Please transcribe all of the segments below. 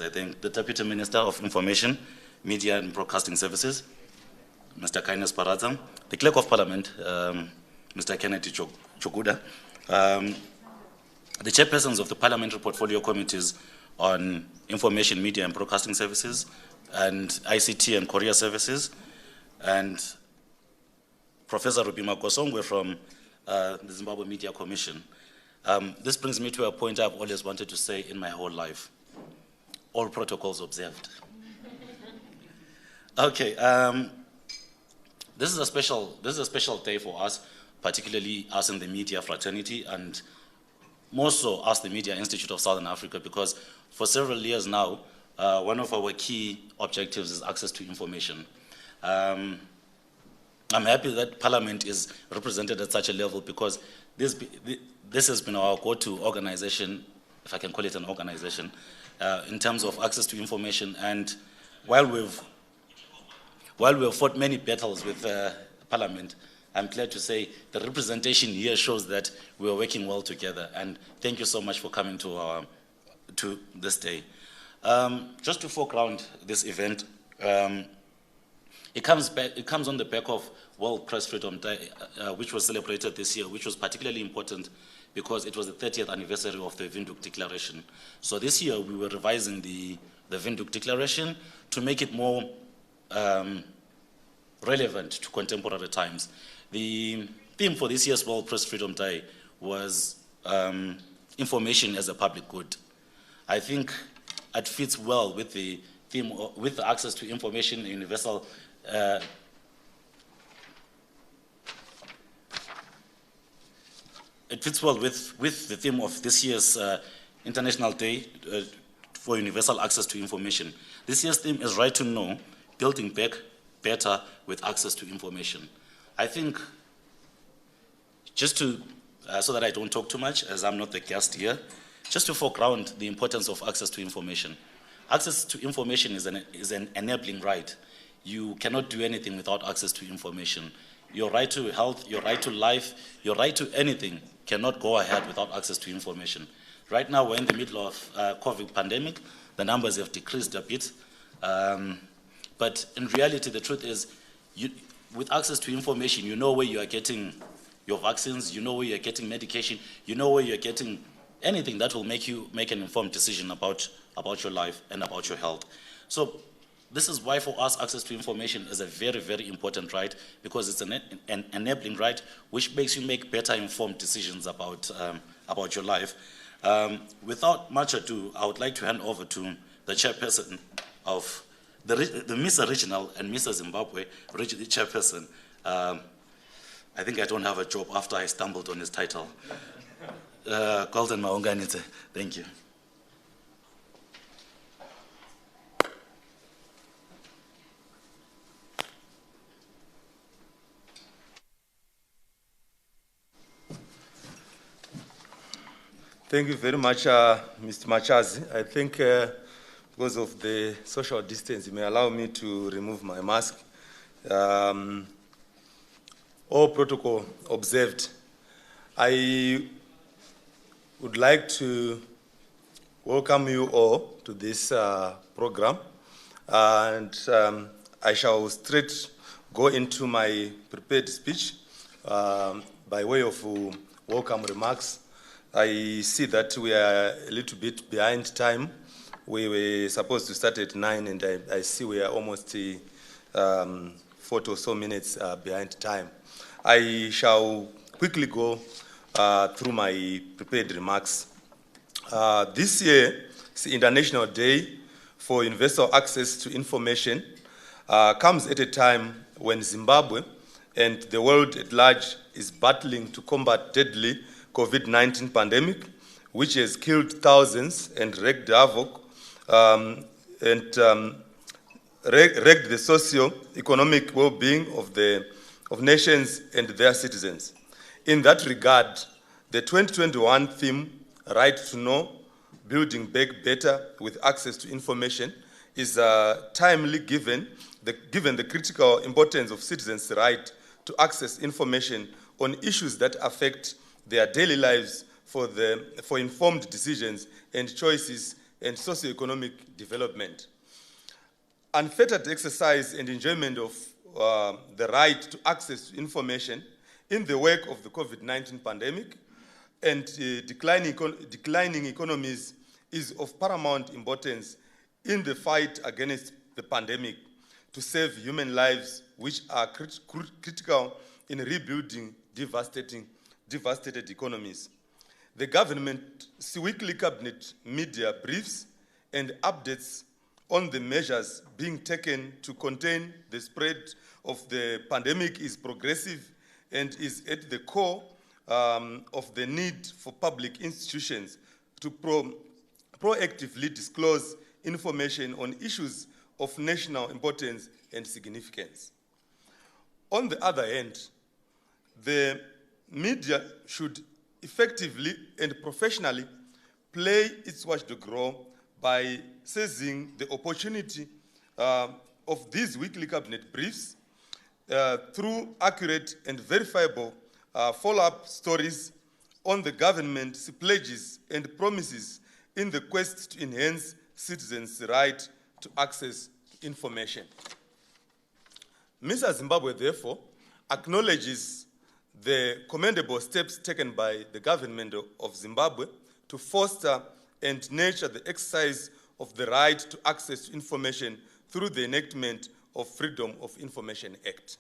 I think, the Deputy Minister of Information, Media and Broadcasting Services, Mr. Kindness Paraza, the Clerk of Parliament, Mr. Kennedy Chokuda, the chairpersons of the Parliamentary Portfolio Committees on Information, Media and Broadcasting Services, and ICT and Courier Services, and Professor Rubima Kosongwe from the Zimbabwe Media Commission. This brings me to a point I've always wanted to say in my whole life. All protocols observed. Okay, this is a special day for us, particularly us in the media fraternity, and more so us, the Media Institute of Southern Africa, because for several years now, one of our key objectives is access to information. I'm happy that Parliament is represented at such a level, because this has been our go-to organization, if I can call it an organization, in terms of access to information. And while we've fought many battles with Parliament, I'm glad to say the representation here shows that we are working well together. And thank you so much for coming to this day. Just to foreground this event, it comes on the back of World Press Freedom Day, which was celebrated this year, which was particularly important because it was the 30th anniversary of the Windhoek Declaration. So this year we were revising the Windhoek Declaration to make it more relevant to contemporary times. The theme for this year's World Press Freedom Day was information as a public good. I think it fits well with the theme, with the access to information, universal. It fits well with the theme of this year's International Day for Universal Access to Information. This year's theme is Right to Know, Building Back Better with Access to Information. I think, just to, so that I don't talk too much, as I'm not the guest here, just to foreground the importance of access to information. Access to information is an enabling right. You cannot do anything without access to information. Your right to health, your right to life, your right to anything cannot go ahead without access to information. Right now, we're in the middle of COVID pandemic. The numbers have decreased a bit. But in reality, the truth is, with access to information, you know where you are getting your vaccines, you know where you're getting medication, you know where you're getting anything that will make you make an informed decision about your life and about your health. So this is why for us access to information is a very, very important right, because it's an enabling right which makes you make better informed decisions about your life. Without much ado, I would like to hand over to the chairperson of the Misa Regional and Misa Zimbabwe Regional Chairperson. I think I don't have a job after I stumbled on his title. Golden Maunganite, thank you. Thank you very much, Mr. Machazi. I think because of the social distance, you may allow me to remove my mask. All protocol observed. I would like to welcome you all to this program, and I shall straight go into my prepared speech by way of welcome remarks. I see that we are a little bit behind time. We were supposed to start at 9, and I see we are almost 40 or so minutes behind time. I shall quickly go through my prepared remarks. This year, it's the International Day for Universal Access to Information, comes at a time when Zimbabwe and the world at large is battling to combat deadly COVID-19 pandemic, which has killed thousands and wreaked havoc wreaked the socio-economic well-being of nations and their citizens. In that regard, the 2021 theme, Right to Know, Building Back Better with Access to Information, is timely given the critical importance of citizens' right to access information on issues that affect their daily lives for informed decisions and choices and socio-economic development. Unfettered exercise and enjoyment of the right to access to information in the wake of the COVID-19 pandemic and declining economies is of paramount importance in the fight against the pandemic to save human lives, which are critical in rebuilding devastated economies. The government's weekly cabinet media briefs and updates on the measures being taken to contain the spread of the pandemic is progressive and is at the core of the need for public institutions to proactively disclose information on issues of national importance and significance. On the other hand, the media should effectively and professionally play its watchdog role by seizing the opportunity of these weekly cabinet briefs through accurate and verifiable follow-up stories on the government's pledges and promises in the quest to enhance citizens' right to access information. Misa Zimbabwe, therefore, acknowledges the commendable steps taken by the government of Zimbabwe to foster and nurture the exercise of the right to access to information through the enactment of Freedom of Information Act.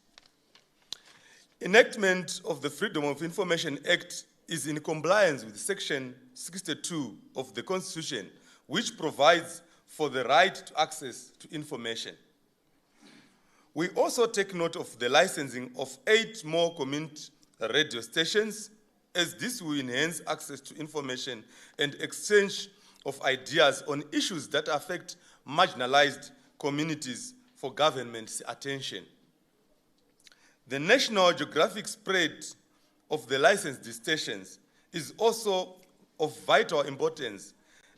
Enactment of the Freedom of Information Act is in compliance with Section 62 of the Constitution, which provides for the right to access to information. We also take note of the licensing of 8 more community radio stations, as this will enhance access to information and exchange of ideas on issues that affect marginalized communities for government's attention. The national geographic spread of the licensed stations is also of vital importance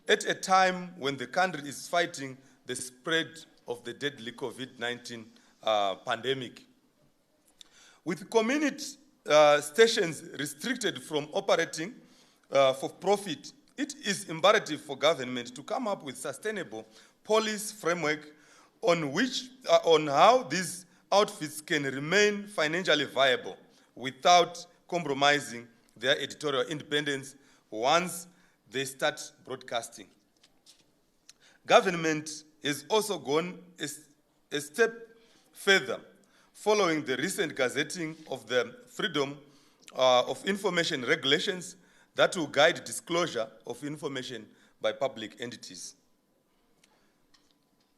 at a time when the country is fighting the spread of the deadly COVID-19 pandemic. With community stations restricted from operating for profit, it is imperative for government to come up with sustainable policy framework on how these outfits can remain financially viable without compromising their editorial independence once they start broadcasting. Government has also gone a step further following the recent gazetting of the Freedom of Information regulations that will guide disclosure of information by public entities.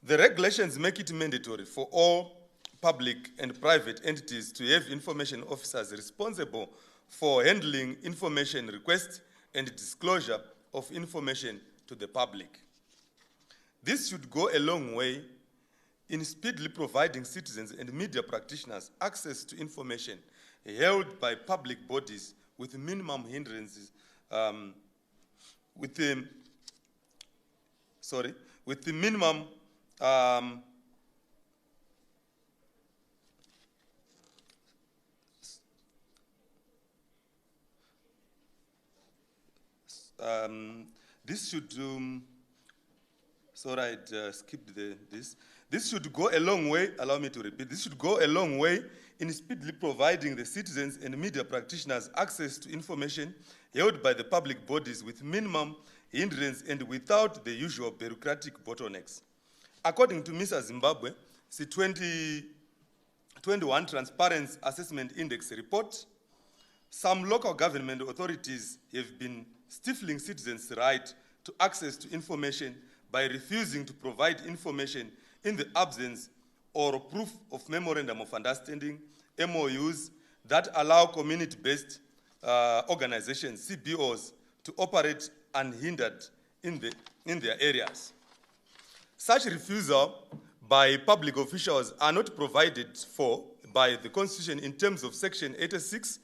The regulations make it mandatory for all public and private entities to have information officers responsible for handling information requests and disclosure of information to the public. This should go a long way in speedily providing citizens and media practitioners access to information held by public bodies with minimum hindrances, with the minimum this should sorry, I skipped this. This should go a long way, allow me to repeat, this should go a long way in speedily providing the citizens and media practitioners access to information held by the public bodies with minimum hindrance and without the usual bureaucratic bottlenecks. According to Misa Zimbabwe, the 2021 Transparency Assessment Index report, some local government authorities have been stifling citizens' right to access to information by refusing to provide information in the absence or proof of memorandum of understanding, MOUs, that allow community-based organizations, CBOs, to operate unhindered in their areas. Such refusal by public officials are not provided for by the Constitution in terms of Section 86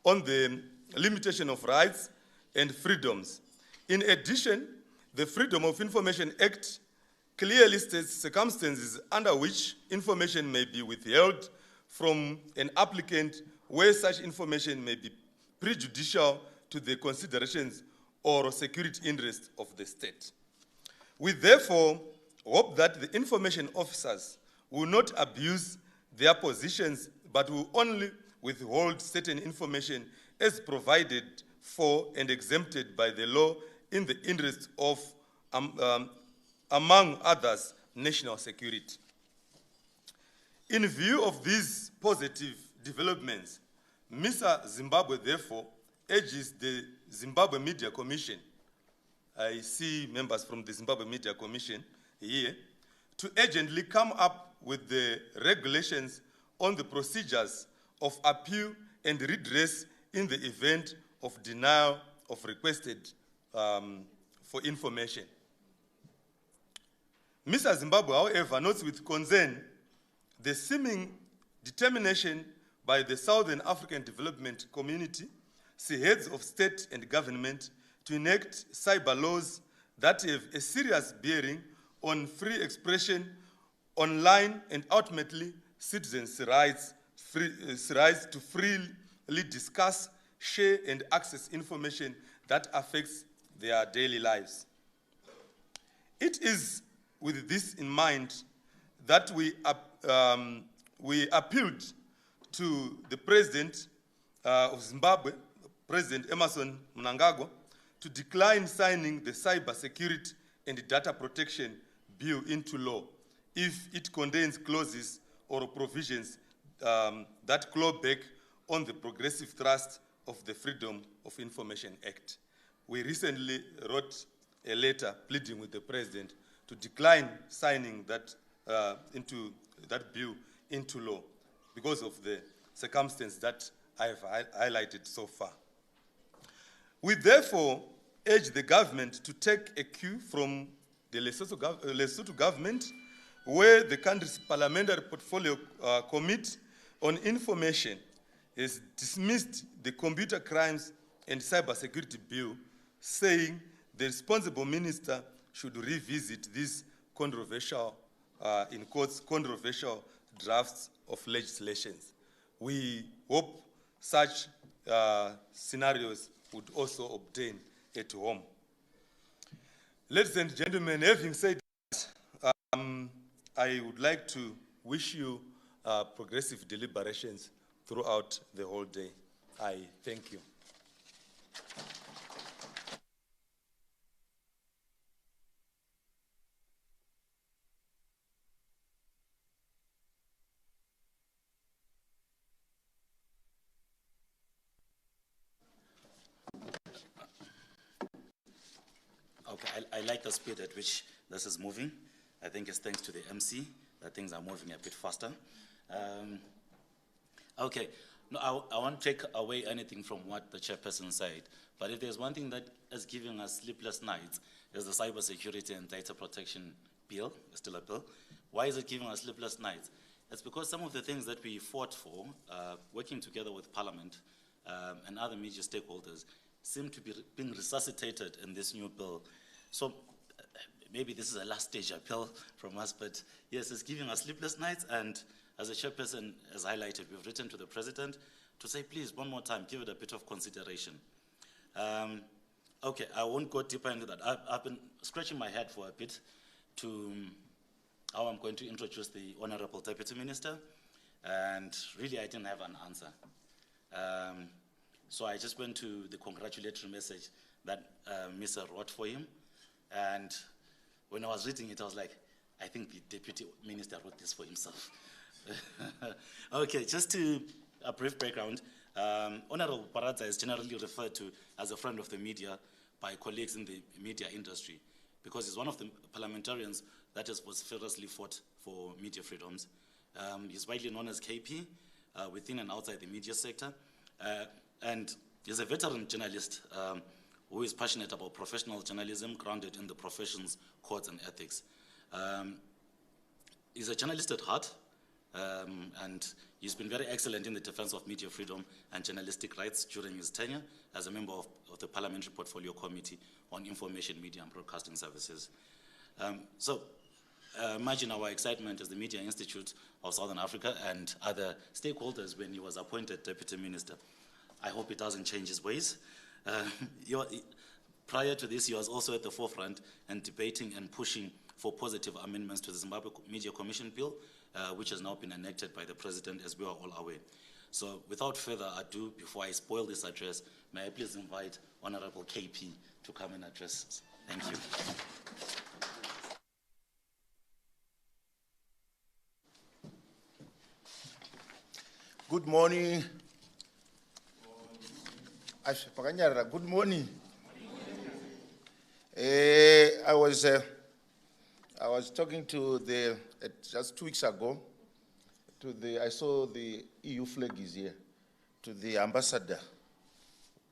on the limitation of rights and freedoms. In addition, the Freedom of Information Act clearly states circumstances under which information may be withheld from an applicant where such information may be prejudicial to the considerations or security interests of the state. We therefore hope that the information officers will not abuse their positions but will only withhold certain information as provided for and exempted by the law in the interest of, among others, national security. In view of these positive developments, Misa Zimbabwe therefore urges the Zimbabwe Media Commission, I see members from the Zimbabwe Media Commission here, to urgently come up with the regulations on the procedures of appeal and redress in the event of denial of requested for information. Mr. Zimbabwe, however, notes with concern the seeming determination by the Southern African Development Community, heads of state and government, to enact cyber laws that have a serious bearing on free expression online and ultimately citizens' rights to freely discuss, share, and access information that affects their daily lives. It is with this in mind that we appealed to the President of Zimbabwe, President Emmerson Mnangagwa, to decline signing the Cyber Security and Data Protection Bill into law if it contains clauses or provisions that claw back on the progressive thrust of the Freedom of Information Act. We recently wrote a letter pleading with the President to decline signing that bill into law because of the circumstance that I have highlighted so far. We therefore urge the government to take a cue from the Lesotho government, where the country's Parliamentary Portfolio Committee on Information has dismissed the Computer Crimes and Cybersecurity Bill, saying the responsible minister should revisit these controversial, in quotes, controversial drafts of legislations. We hope such scenarios would also obtain at home. Ladies and gentlemen, having said that, I would like to wish you progressive deliberations throughout the whole day. I thank you. Okay, I like the speed at which this is moving. I think it's thanks to the Emcee that things are moving a bit faster. Okay, no, I won't take away anything from what the chairperson said, but if there's one thing that is giving us sleepless nights, is the Cybersecurity and Data Protection Bill, still a bill. Why is it giving us sleepless nights? It's because some of the things that we fought for, working together with Parliament and other major stakeholders, seem to be being resuscitated in this new bill. So maybe this is a last stage appeal from us, but yes, it's giving us sleepless nights, and as the chairperson has highlighted, we've written to the president to say, please, one more time, give it a bit of consideration. Okay, I won't go deeper into that. I've been scratching my head for a bit to how I'm going to introduce the Honorable Deputy Minister, and really I didn't have an answer. So I just went to the congratulatory message that Misa wrote for him, and when I was reading it, I was like, I think the Deputy Minister wrote this for himself. Okay, just to a brief background, Honorable Paradza is generally referred to as a friend of the media by colleagues in the media industry because he's one of the parliamentarians that has vociferously fought for media freedoms. He's widely known as KP within and outside the media sector, and he's a veteran journalist who is passionate about professional journalism grounded in the profession's codes and ethics. He's a journalist at heart, and he's been very excellent in the defense of media freedom and journalistic rights during his tenure as a member of the Parliamentary Portfolio Committee on Information, Media and Broadcasting Services. Imagine our excitement as the Media Institute of Southern Africa and other stakeholders when he was appointed Deputy Minister. I hope he doesn't change his ways. Prior to this, he was also at the forefront and debating and pushing for positive amendments to the Zimbabwe Media Commission Bill, which has now been enacted by the President, as we are all aware. So without further ado, before I spoil this address, may I please invite Honorable KP to come and address us. Thank you. Good morning. Good morning. I was talking to just 2 weeks ago, I saw the EU flag is here, to the ambassador,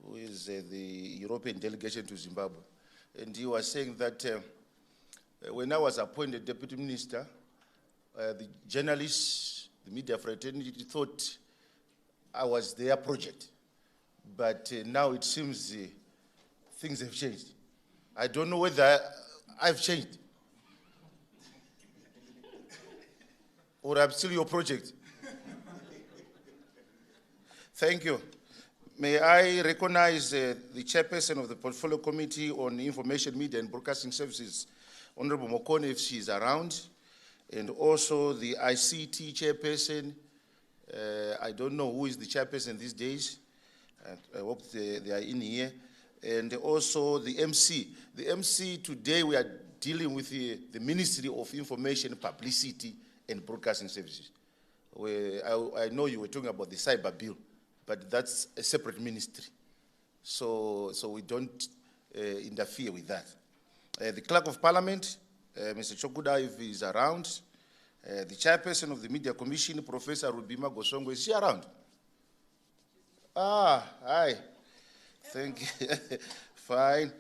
who is the European delegation to Zimbabwe. And he was saying that when I was appointed deputy minister, the journalists, the media fraternity thought I was their project. But now it seems things have changed. I don't know whether I've changed or I'm still your project. Thank you. May I recognize the chairperson of the Portfolio Committee on Information, Media and Broadcasting Services, Honorable Mokone, if she is around, and also the ICT chairperson. I don't know who is the chairperson these days. I hope they are in here. And also the Emcee. The Emcee, today we are dealing with the Ministry of Information, Publicity and Broadcasting Services. I know you were talking about the cyber bill, but that's a separate ministry. So we don't interfere with that. The Clerk of Parliament, Mr. Chokuda, if he is around. The Chairperson of the Media Commission, Professor Rubima Gosongo, is she around? Hi. Thank you. Fine.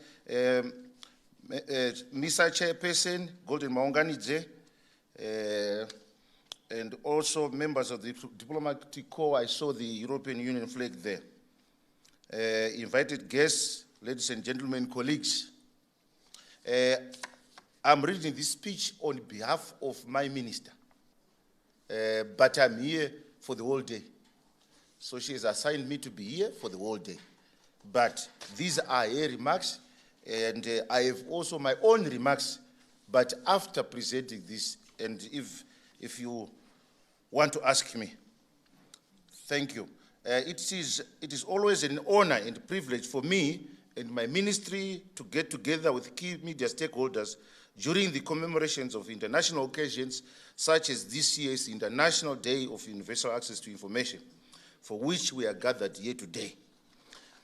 Misa Chairperson, Golden Maunganidze, and also members of the diplomatic corps. I saw the European Union flag there. Invited guests, ladies and gentlemen, colleagues. I'm reading this speech on behalf of my minister, but I'm here for the whole day. So she has assigned me to be here for the whole day. But these are her remarks, and I have also my own remarks, but after presenting this, and if you want to ask me. Thank you. It is always an honor and privilege for me and my ministry to get together with key media stakeholders during the commemorations of international occasions, such as this year's International Day of Universal Access to Information, for which we are gathered here today.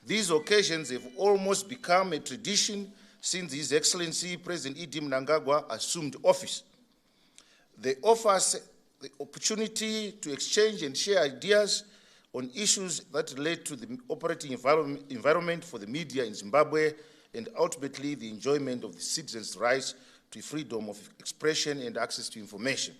These occasions have almost become a tradition since His Excellency President Idi Mnangagwa assumed office. They offer us the opportunity to exchange and share ideas on issues that relate to the operating environment for the media in Zimbabwe and ultimately the enjoyment of the citizens' rights to freedom of expression and access to information.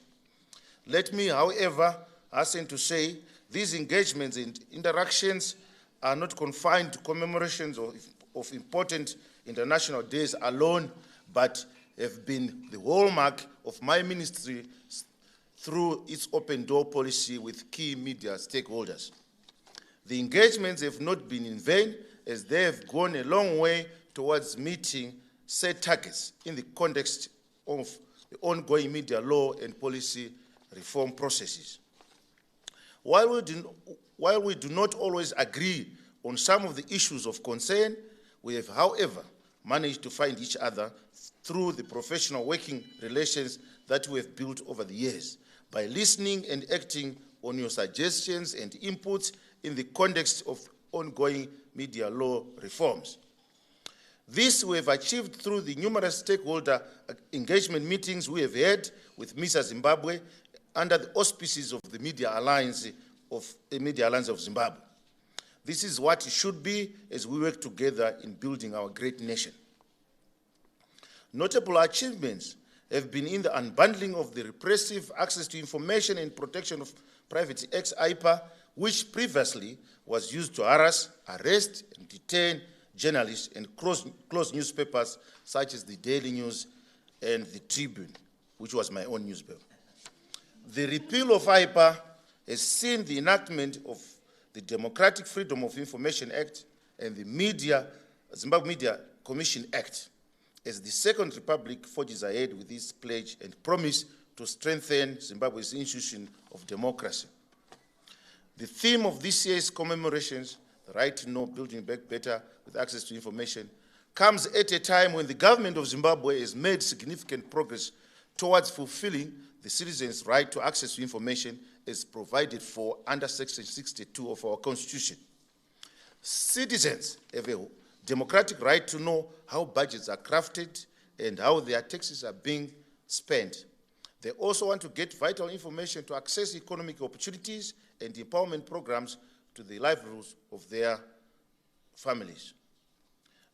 Let me, however, hasten to say these engagements and interactions are not confined to commemorations of important international days alone, but have been the hallmark of my ministry through its open door policy with key media stakeholders. The engagements have not been in vain, as they have gone a long way towards meeting set targets in the context of the ongoing media law and policy reform processes. While we do not always agree on some of the issues of concern, we have, however, managed to find each other through the professional working relations that we have built over the years, by listening and acting on your suggestions and inputs in the context of ongoing media law reforms. This we have achieved through the numerous stakeholder engagement meetings we have had with Misa Zimbabwe under the auspices of the Media Alliance of Zimbabwe. This is what it should be as we work together in building our great nation. Notable achievements have been in the unbundling of the Repressive Access to Information and Protection of Privacy Act, IPA, which previously was used to harass, arrest, and detain journalists and close newspapers such as the Daily News and the Tribune, which was my own newspaper. The repeal of IPA has seen the enactment of the Democratic Freedom of Information Act and the Zimbabwe Media Commission Act, as the Second Republic forges ahead with this pledge and promise to strengthen Zimbabwe's institution of democracy. The theme of this year's commemorations, the right to know, building back better with access to information, comes at a time when the government of Zimbabwe has made significant progress towards fulfilling the citizens' right to access to information as provided for under Section 62 of our Constitution. Citizens have a democratic right to know how budgets are crafted and how their taxes are being spent. They also want to get vital information to access economic opportunities and empowerment programs to the livelihoods of their families.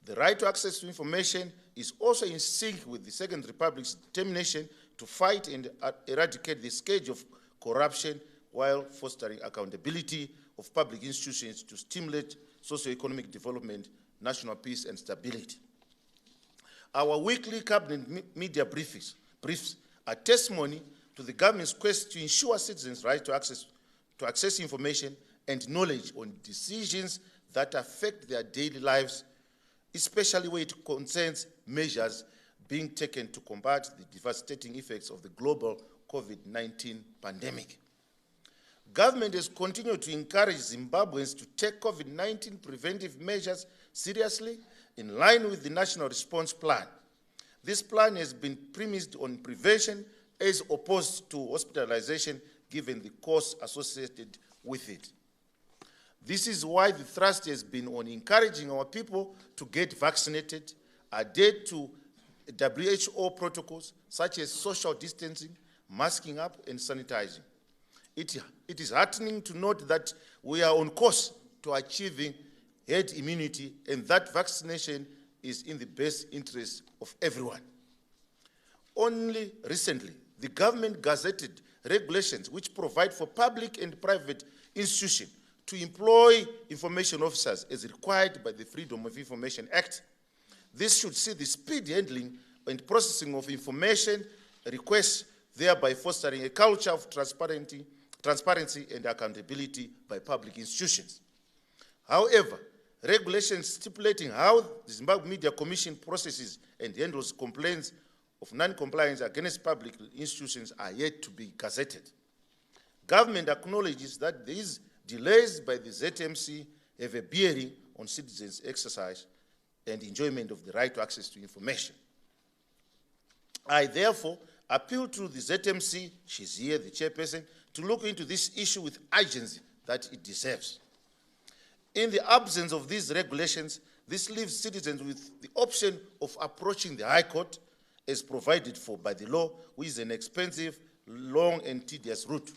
The right to access to information is also in sync with the Second Republic's determination to fight and eradicate the scourge of corruption while fostering accountability of public institutions to stimulate socio-economic development, national peace, and stability. Our weekly cabinet media briefs are testimony to the government's quest to ensure citizens' right to access information and knowledge on decisions that affect their daily lives, especially when it concerns measures being taken to combat the devastating effects of the global COVID-19 pandemic. Government has continued to encourage Zimbabweans to take COVID-19 preventive measures seriously in line with the National Response Plan. This plan has been premised on prevention as opposed to hospitalization, given the costs associated with it. This is why the thrust has been on encouraging our people to get vaccinated, adhere to WHO protocols such as social distancing, masking up, and sanitizing. It is heartening to note that we are on course to achieving herd immunity and that vaccination is in the best interest of everyone. Only recently, the government gazetted regulations which provide for public and private institutions to employ information officers as required by the Freedom of Information Act. This should see the speedy handling and processing of information requests, thereby fostering a culture of transparency and accountability by public institutions. However, regulations stipulating how the Zimbabwe Media Commission processes and handles complaints of non-compliance against public institutions are yet to be gazetted. Government acknowledges that these delays by the ZMC have a bearing on citizens' exercise and enjoyment of the right to access to information. I therefore appeal to the ZMC, she's here, the chairperson, to look into this issue with urgency that it deserves. In the absence of these regulations, this leaves citizens with the option of approaching the High Court as provided for by the law, which is an expensive, long, and tedious route.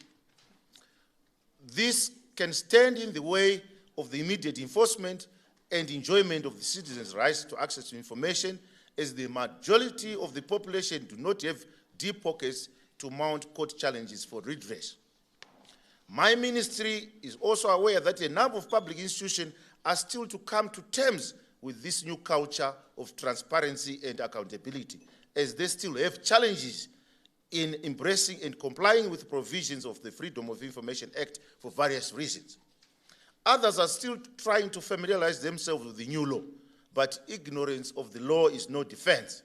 This can stand in the way of the immediate enforcement and enjoyment of the citizens' rights to access to information, as the majority of the population do not have deep pockets to mount court challenges for redress. My ministry is also aware that a number of public institutions are still to come to terms with this new culture of transparency and accountability, as they still have challenges in embracing and complying with provisions of the Freedom of Information Act for various reasons. Others are still trying to familiarize themselves with the new law, but ignorance of the law is no defense.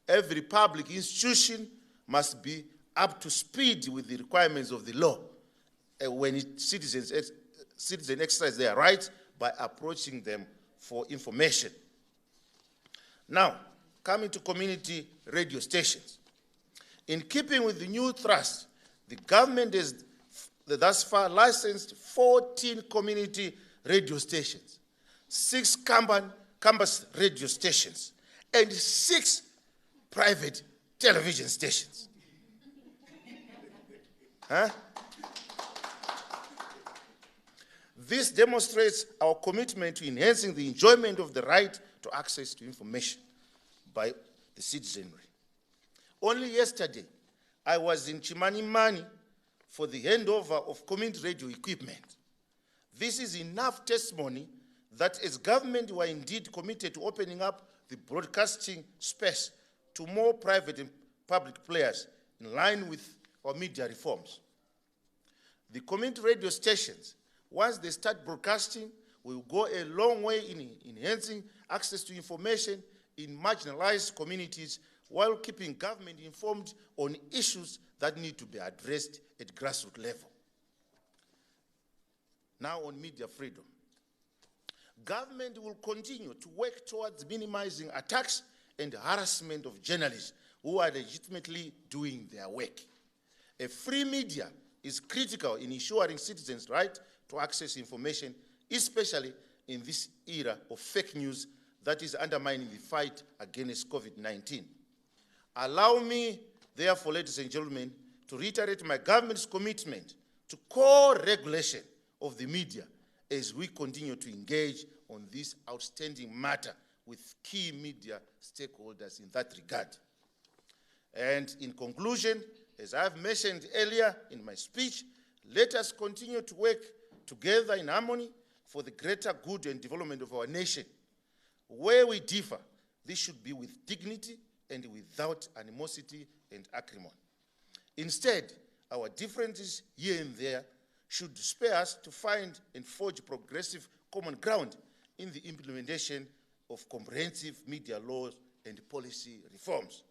Every public institution must be up to speed with the requirements of the law when citizens exercise their rights by approaching them for information. Now, coming to community radio stations. In keeping with the new thrust, the government has thus far licensed 14 community radio stations, 6 campus radio stations, and 6 private television stations. Huh? This demonstrates our commitment to enhancing the enjoyment of the right to access to information by the citizenry. Only yesterday, I was in Chimanimani for the handover of community radio equipment. This is enough testimony that as government we are indeed committed to opening up the broadcasting space to more private and public players in line with our media reforms. The community radio stations, once they start broadcasting, will go a long way in enhancing access to information in marginalized communities while keeping government informed on issues that need to be addressed at grassroots level. Now on media freedom. Government will continue to work towards minimizing attacks and harassment of journalists who are legitimately doing their work. A free media is critical in ensuring citizens' right to access information, especially in this era of fake news that is undermining the fight against COVID-19. Allow me, therefore, ladies and gentlemen, to reiterate my government's commitment to co-regulation of the media as we continue to engage on this outstanding matter with key media stakeholders in that regard. And in conclusion, as I've mentioned earlier in my speech, let us continue to work together in harmony for the greater good and development of our nation. Where we differ, this should be with dignity and without animosity and acrimony. Instead, our differences here and there should spur us to find and forge progressive common ground in the implementation of comprehensive media laws and policy reforms.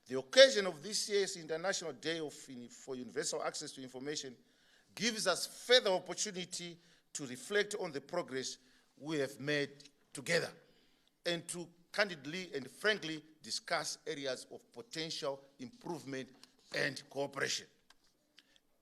The occasion of this year's International Day for Universal Access to Information gives us further opportunity to reflect on the progress we have made together and to candidly and frankly discuss areas of potential improvement and cooperation.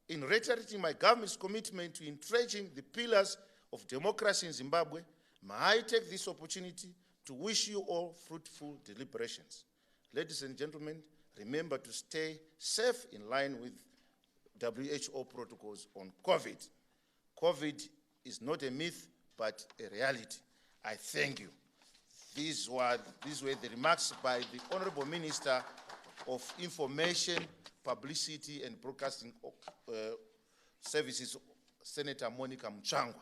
In reiterating my government's commitment to entrenching the pillars of democracy in Zimbabwe, may I take this opportunity to wish you all fruitful deliberations. Ladies and gentlemen, remember to stay safe in line with WHO protocols on COVID. COVID is not a myth, but a reality. I thank you. These were the remarks by the Honorable Minister of Information, Publicity and Broadcasting Services, Senator Monica Mchangwa.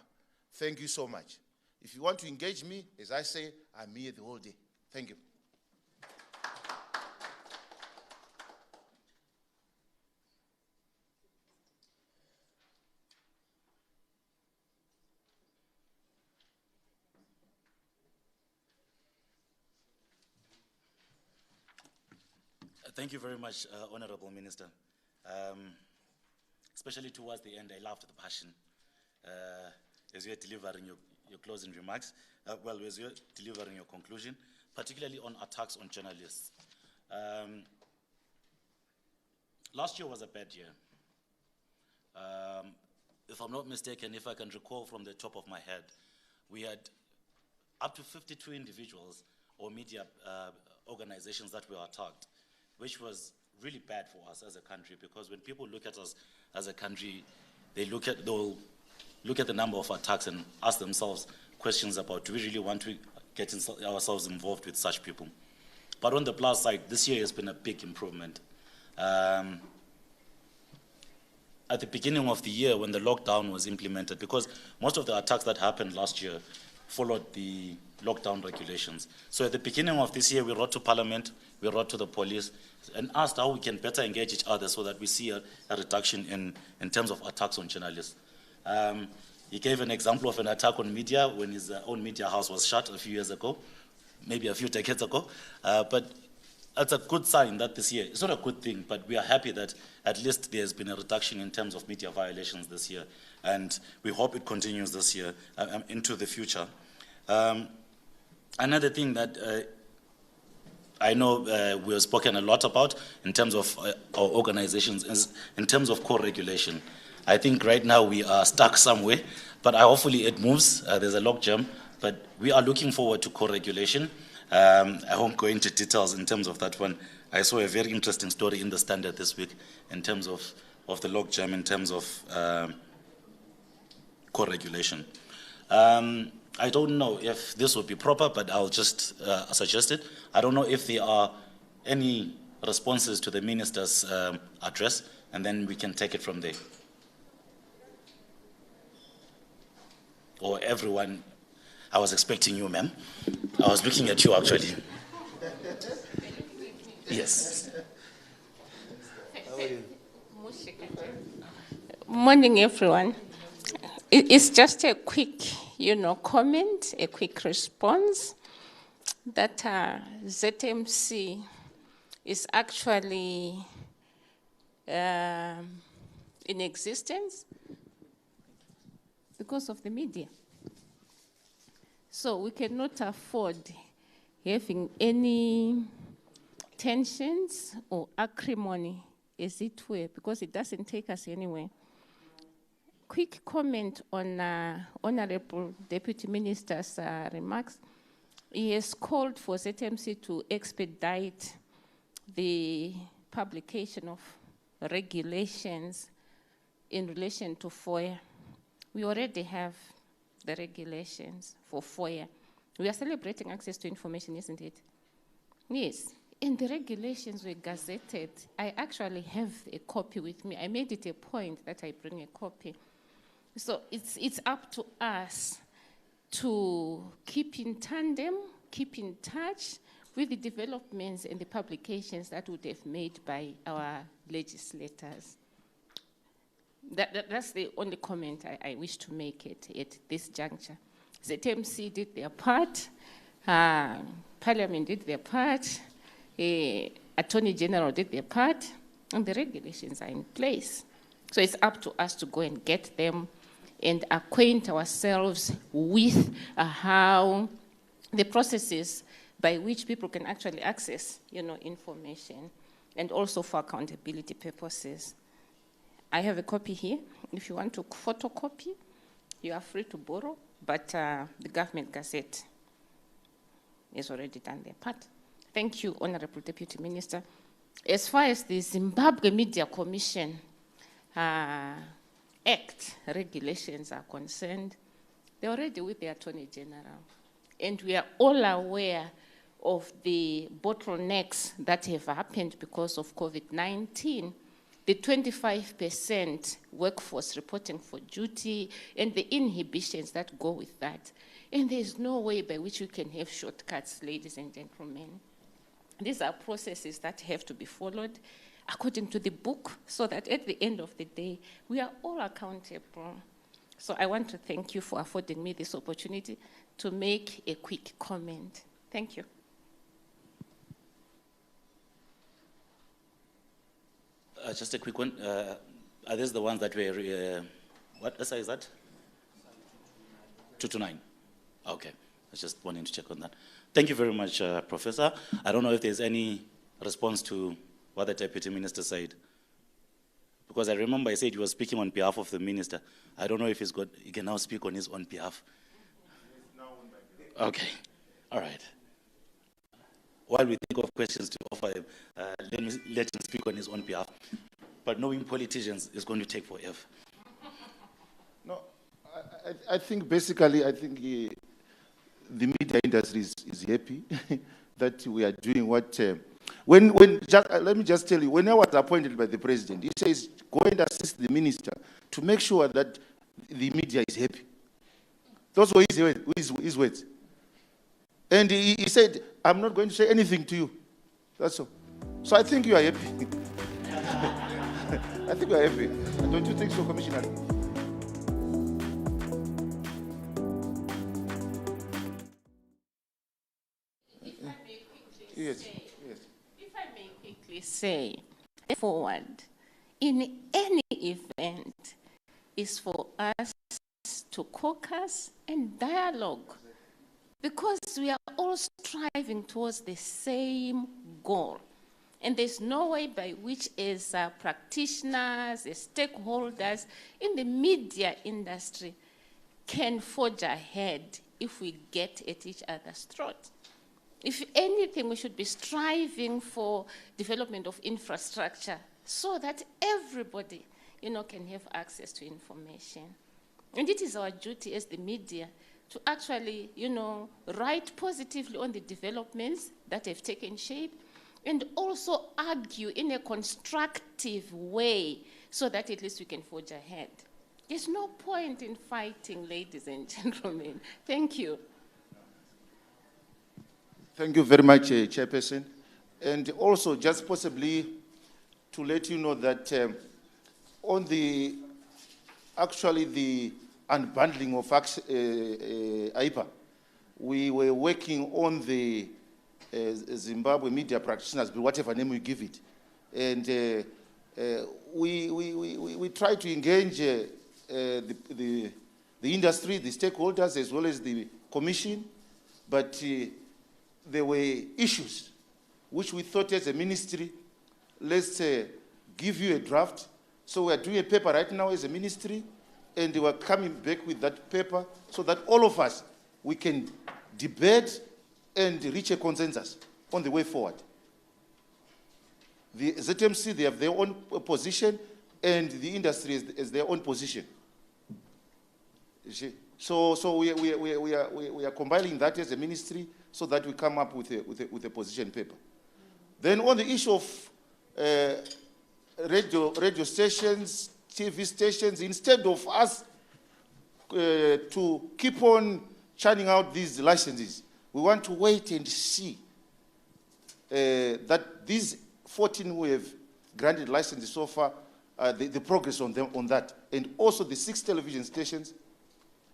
Thank you so much. If you want to engage me, as I say, I'm here the whole day. Thank you. Thank you very much, Honorable Minister. Especially towards the end, I loved the passion as you were delivering your closing remarks, as you were delivering your conclusion, particularly on attacks on journalists. Last year was a bad year. If I'm not mistaken, if I can recall from the top of my head, we had up to 52 individuals or media organizations that were attacked, which was really bad for us as a country, because when people look at us as a country, they'll look at the number of attacks and ask themselves questions about, do we really want to get ourselves involved with such people? But on the plus side, this year has been a big improvement. At the beginning of the year, when the lockdown was implemented, because most of the attacks that happened last year followed the lockdown regulations. So at the beginning of this year, we wrote to Parliament, we wrote to the police, and asked how we can better engage each other so that we see a reduction in terms of attacks on journalists. He gave an example of an attack on media when his own media house was shut a few years ago, maybe a few decades ago. But it's a good sign that this year, it's not a good thing, but we are happy that at least there's been a reduction in terms of media violations this year. And we hope it continues this year into the future. Another thing that I know we have spoken a lot about in terms of our organizations is in terms of co-regulation. I think right now we are stuck somewhere, but hopefully it moves. There's a logjam, but we are looking forward to co-regulation. I won't go into details in terms of that one. I saw a very interesting story in the Standard this week in terms of the logjam, in terms of co-regulation. I don't know if this would be proper, but I'll just suggest it. I don't know if there are any responses to the minister's address, and then we can take it from there. Or everyone, I was expecting you, ma'am. I was looking at you, actually. Yes. How are you? Morning, everyone. It's just a quick, comment, a quick response. that ZMC is actually in existence because of the media. So we cannot afford having any tensions or acrimony, as it were, because it doesn't take us anywhere. Quick comment on Honorable Deputy Minister's remarks. He has called for ZMC to expedite the publication of regulations in relation to FOIA. We already have the regulations for FOIA. We are celebrating access to information, isn't it? Yes. And the regulations were gazetted. I actually have a copy with me. I made it a point that I bring a copy. So it's up to us to keep in tandem, keep in touch with the developments and the publications that would have made by our legislators. That's the only comment I wish to make at this juncture. ZMC did their part, Parliament did their part, Attorney General did their part, and the regulations are in place. So it's up to us to go and get them and acquaint ourselves with how the processes by which people can actually access, information, and also for accountability purposes. I have a copy here. If you want to photocopy, you are free to borrow, but the government gazette has already done their part. Thank you, Honorable Deputy Minister. As far as the Zimbabwe Media Commission Act regulations are concerned, they're already with the Attorney General. And we are all aware of the bottlenecks that have happened because of COVID-19, the 25% workforce reporting for duty, and the inhibitions that go with that. And there's no way by which we can have shortcuts, ladies and gentlemen. These are processes that have to be followed according to the book, so that at the end of the day, we are all accountable. So I want to thank you for affording me this opportunity to make a quick comment. Thank you. Just a quick one. Are these the ones that were, what SI is that? 229. Okay. I was just wanting to check on that. Thank you very much, Professor. I don't know if there's any response to what the Deputy Minister said. Because I remember he said he was speaking on behalf of the Minister. I don't know if he can now speak on his own behalf. Okay. All right. While we think of questions to offer him, let him speak on his own behalf. But knowing politicians is going to take forever. No, I think basically, the media industry is happy that we are doing what. Let me just tell you, when I was appointed by the president, he says, go and assist the minister to make sure that the media is happy. Those were his words. And he said, I'm not going to say anything to you. That's all. So I think you are happy. I think you are happy. Don't you think so, Commissioner? Yes. If I may quickly say, forward, in any event, is for us to caucus and dialogue, because we are all striving towards the same goal. And there's no way by which, as practitioners, as stakeholders in the media industry, can forge ahead if we get at each other's throat. If anything, we should be striving for development of infrastructure so that everybody, can have access to information. And it is our duty as the media to actually, write positively on the developments that have taken shape, and also argue in a constructive way so that at least we can forge ahead. There's no point in fighting, ladies and gentlemen. Thank you. Thank you very much, Chairperson. And also, just possibly to let you know that on the unbundling of IPA, we were working on the Zimbabwe Media Practitioners Bill, whatever name we give it. And we try to engage the industry, the stakeholders, as well as the commission, but there were issues which we thought as a ministry, let's give you a draft. So we are doing a paper right now as a ministry, and we are coming back with that paper so that all of us, we can debate and reach a consensus on the way forward. The ZMC, they have their own position, and the industry has their own position. You see? So we are compiling that as a ministry so that we come up with a position paper. Then on the issue of radio stations, TV stations, instead of us to keep on churning out these licenses, we want to wait and see that these 14 who have granted licenses so far, the progress on them on that, and also the 6 television stations.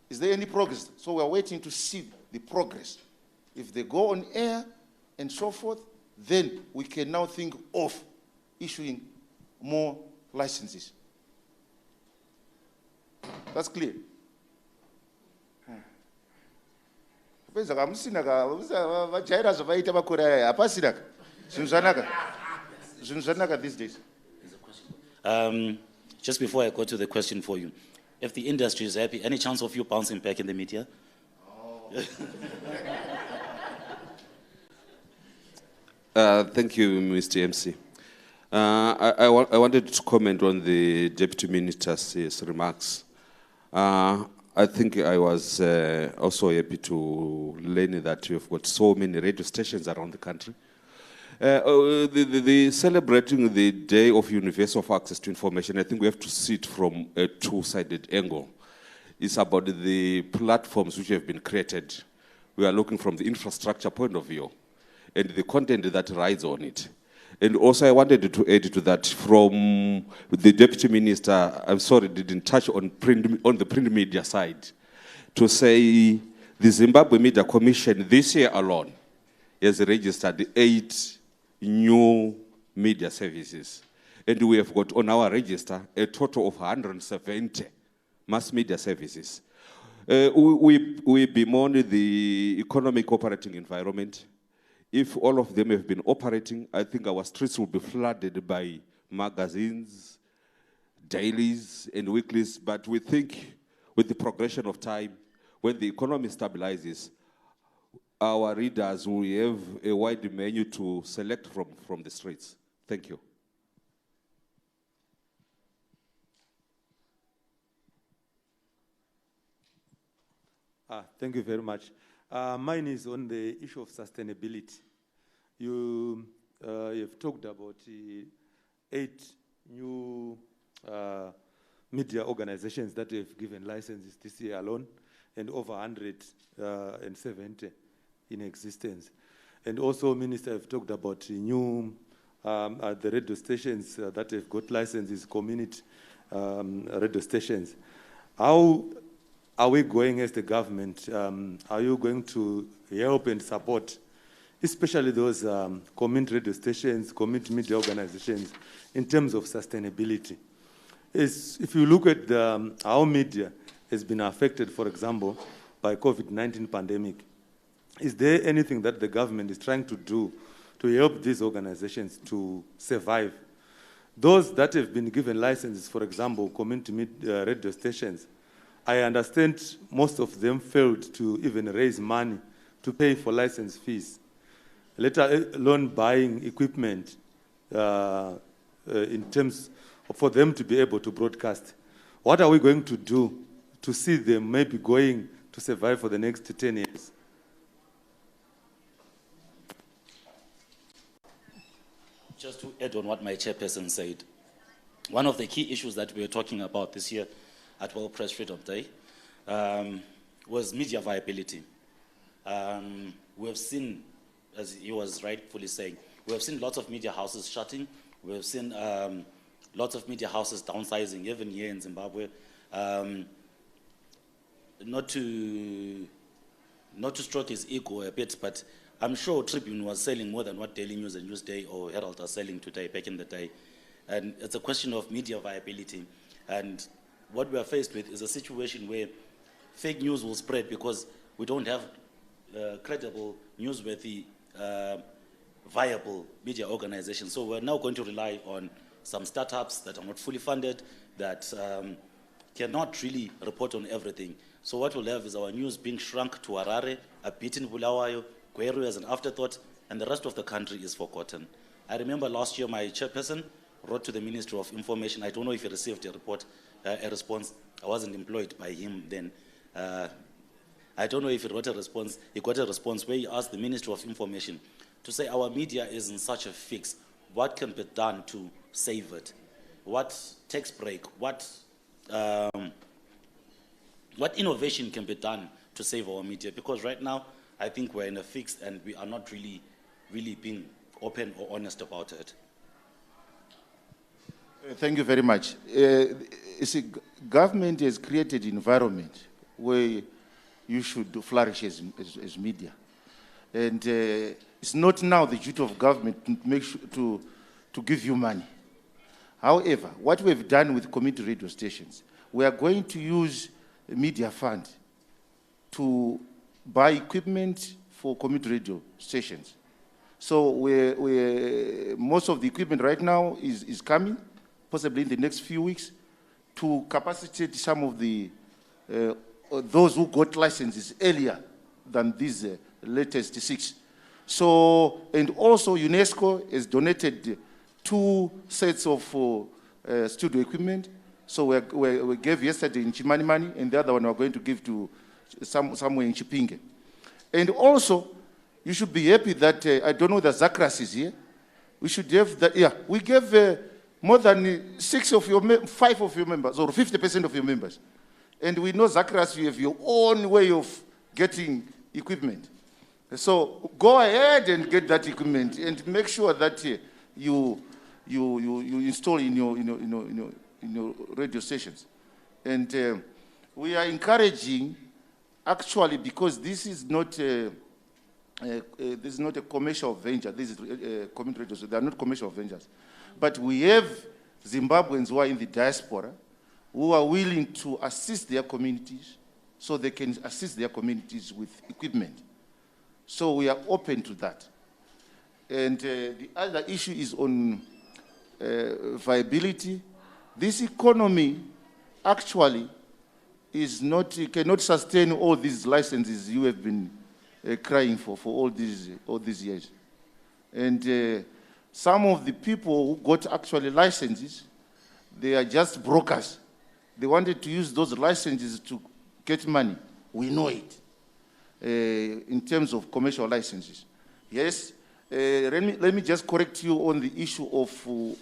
Is there any progress? So we are waiting to see the progress. If they go on air and so forth, then we can now think of issuing more licenses. That's clear. These days. Just before I go to the question for you, if the industry is happy, any chance of you bouncing back in the media? Thank you, Mr. Emcee. I wanted to comment on the Deputy Minister's remarks. I think I was also happy to learn that you've got so many radio stations around the country. Celebrating the Day of Universal Access to Information, I think we have to see it from a two-sided angle. It's about the platforms which have been created. We are looking from the infrastructure point of view and the content that rides on it. And also I wanted to add to that from the Deputy Minister, I'm sorry, didn't touch on the print media side, to say the Zimbabwe Media Commission this year alone has registered 8 new media services. And we have got on our register a total of 170 mass media services. We bemoan the economic operating environment. If all of them have been operating, I think our streets will be flooded by magazines, dailies, and weeklies. But we think with the progression of time, when the economy stabilizes, our readers will have a wide menu to select from the streets. Thank you. Thank you very much. Mine is on the issue of sustainability. You have talked about 8 new media organizations that have given licenses this year alone, and over 170 in existence. And also, Minister, have talked about new the radio stations that have got licenses, community radio stations. How are we going as the government? Are you going to help and support, especially those community radio stations, community media organizations, in terms of sustainability? If you look at how media has been affected, for example, by COVID-19 pandemic, is there anything that the government is trying to do to help these organizations to survive? Those that have been given licenses, for example, community media radio stations, I understand most of them failed to even raise money to pay for license fees, let alone buying equipment in terms of for them to be able to broadcast. What are we going to do to see them maybe going to survive for the next 10 years? Just to add on what my chairperson said, one of the key issues that we were talking about this year at World Press Freedom Day was media viability. We have seen, as he was rightfully saying, we have seen lots of media houses shutting. We have seen lots of media houses downsizing, even here in Zimbabwe. Not to not to stroke his ego a bit, but I'm sure Tribune was selling more than what Daily News and Newsday or Herald are selling today, back in the day. And it's a question of media viability. And what we are faced with is a situation where fake news will spread because we don't have credible, newsworthy, viable media organizations. So we're now going to rely on some startups that are not fully funded, that cannot really report on everything. So what we'll have is our news being shrunk to Harare, a bit in Bulawayo, Gweru as an afterthought, and the rest of the country is forgotten. I remember last year my chairperson wrote to the Ministry of Information. I don't know if he received a report, a response. I wasn't employed by him then. I don't know if he wrote a response. He got a response where he asked the Ministry of Information to say our media is in such a fix. What can be done to save it? What tax break? What innovation can be done to save our media? Because right now, I think we're in a fix and we are not really being open or honest about it. Thank you very much. You see, government has created an environment where you should flourish as media. And it's not now the duty of government to make sure to give you money. However, what we've done with community radio stations, we are going to use a media fund to buy equipment for community radio stations. So most of the equipment right now is coming, possibly in the next few weeks, to capacitate some of the those who got licenses earlier than these latest 6. So, and also UNESCO has donated 2 sets of studio equipment. So we gave yesterday in Chimani, and the other one we're going to give to somewhere in Chipinge. And also, you should be happy that, I don't know that Zakras is here. We should have that, yeah, we gave more than 5 of your members, or 50% of your members. And we know, Zakras, you have your own way of getting equipment. So go ahead and get that equipment and make sure that you install in your radio stations. And we are encouraging, actually, because this is not a commercial venture. This is community radio. They are not commercial ventures. But we have Zimbabweans who are in the diaspora who are willing to assist their communities so they can assist their communities with equipment. So we are open to that. And the other issue is on viability. This economy actually is not, cannot sustain all these licenses you have been crying for all these years. And some of the people who got actually licenses, they are just brokers. They wanted to use those licenses to get money. We know it in terms of commercial licenses. Yes, let me just correct you on the issue of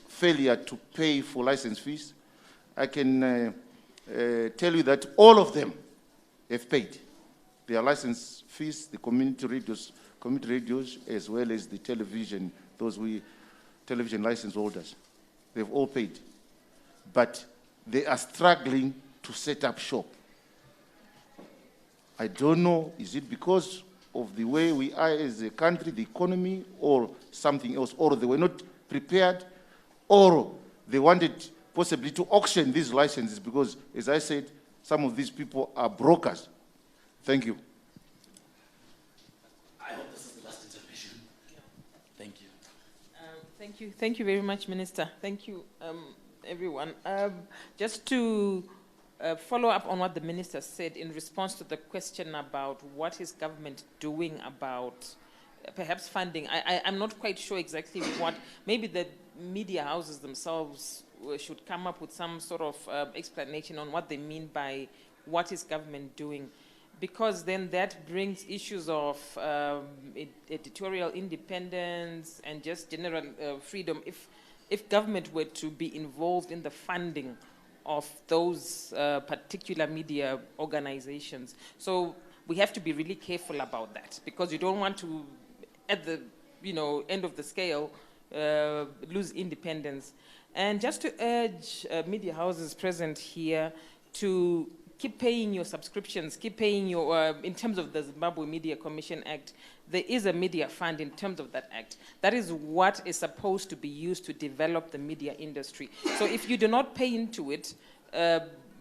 failure to pay for license fees. I can tell you that all of them have paid their license fees, the community radios, as well as the television, television license holders. They've all paid. But they are struggling to set up shop. I don't know, is it because of the way we are as a country, the economy, or something else, or they were not prepared, or they wanted possibly to auction these licenses because, as I said, some of these people are brokers. Thank you. I hope this is the last intervention. Thank you. Thank you very much, Minister. Thank you, everyone. Just to follow up on what the Minister said in response to the question about what is government doing about perhaps funding. I'm not quite sure exactly what, maybe the media houses themselves should come up with some sort of explanation on what they mean by what is government doing, because then that brings issues of editorial independence and just general freedom. If government were to be involved in the funding of those particular media organizations. So we have to be really careful about that, because you don't want to, at the end of the scale, lose independence. And just to urge media houses present here to keep paying your subscriptions, keep paying your, in terms of the Zimbabwe Media Commission Act, there is a media fund in terms of that act. That is what is supposed to be used to develop the media industry. So if you do not pay into it,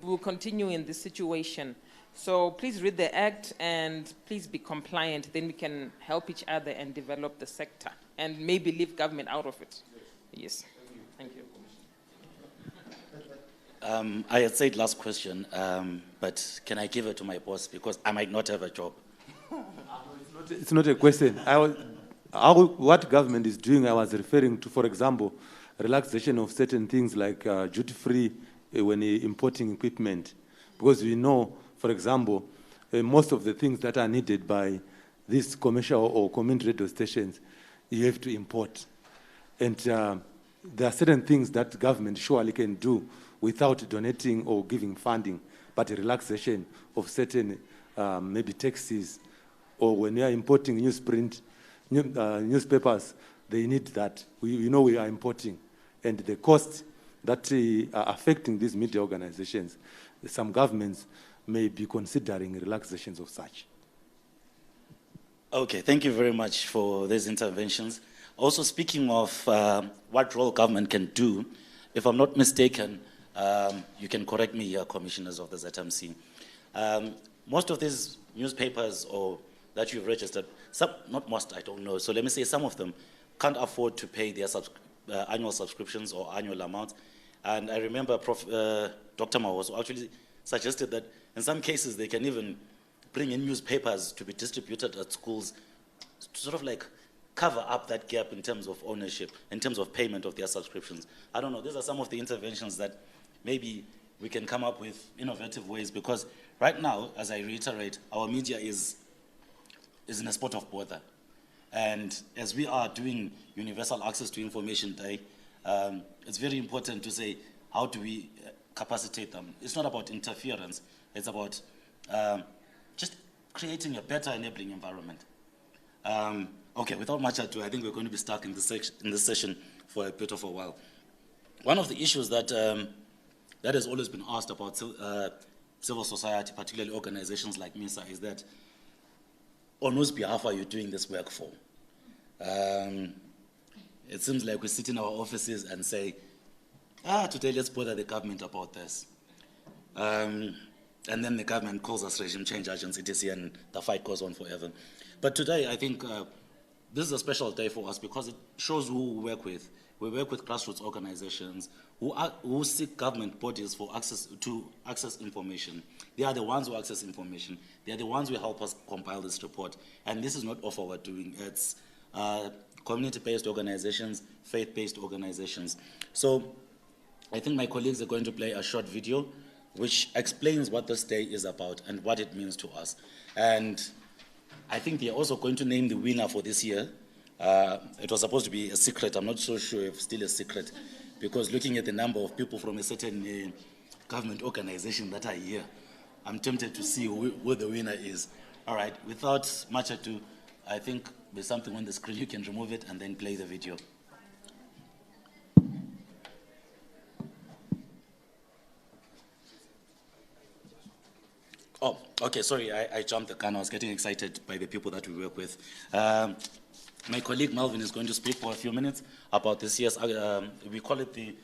we'll continue in this situation. So please read the act and please be compliant, then we can help each other and develop the sector and maybe leave government out of it. Yes. Thank you. I had said last question, but can I give it to my boss because I might not have a job? It's not a question. What government is doing, I was referring to, for example, relaxation of certain things like duty-free when importing equipment. Because we know, for example, most of the things that are needed by these commercial or community radio stations, you have to import. And there are certain things that government surely can do without donating or giving funding, but a relaxation of certain maybe taxes, or when you are importing newspapers, they need that. We know we are importing. And the costs that are affecting these media organizations, some governments may be considering relaxations of such. Okay, thank you very much for these interventions. Also, speaking of what role government can do, if I'm not mistaken, you can correct me here, commissioners of the ZMC. Most of these newspapers or that you've registered, some, not most, I don't know, so let me say some of them can't afford to pay their annual subscriptions or annual amounts. And I remember Dr. Mawoso actually suggested that in some cases they can even bring in newspapers to be distributed at schools to sort of like cover up that gap in terms of ownership, in terms of payment of their subscriptions. I don't know, these are some of the interventions that maybe we can come up with innovative ways, because right now, as I reiterate, our media is in a spot of bother. And as we are doing Universal Access to Information Day, it's very important to say, how do we capacitate them? It's not about interference, it's about just creating a better enabling environment. Okay, without much ado, I think we're going to be stuck in this session for a bit of a while. One of the issues that has always been asked about civil society, particularly organizations like Misa, is that on whose behalf are you doing this work for? It seems like we sit in our offices and say, today let's bother the government about this. And then the government calls us regime change agents, etc., and the fight goes on forever. But today, I think this is a special day for us because it shows who we work with. We work with grassroots organizations who seek government bodies for access information. They are the ones who access information. They are the ones who help us compile this report. And this is not of our doing. It's community-based organizations, faith-based organizations. So I think my colleagues are going to play a short video which explains what this day is about and what it means to us. And I think they're also going to name the winner for this year. It was supposed to be a secret. I'm not so sure if it's still a secret, because looking at the number of people from a certain government organization that are here, I'm tempted to see who the winner is. All right, without much ado, I think there's something on the screen. You can remove it and then play the video. Oh, okay, sorry, I jumped the gun. I was getting excited by the people that we work with. My colleague Melvin is going to speak for a few minutes about this year's, we call it the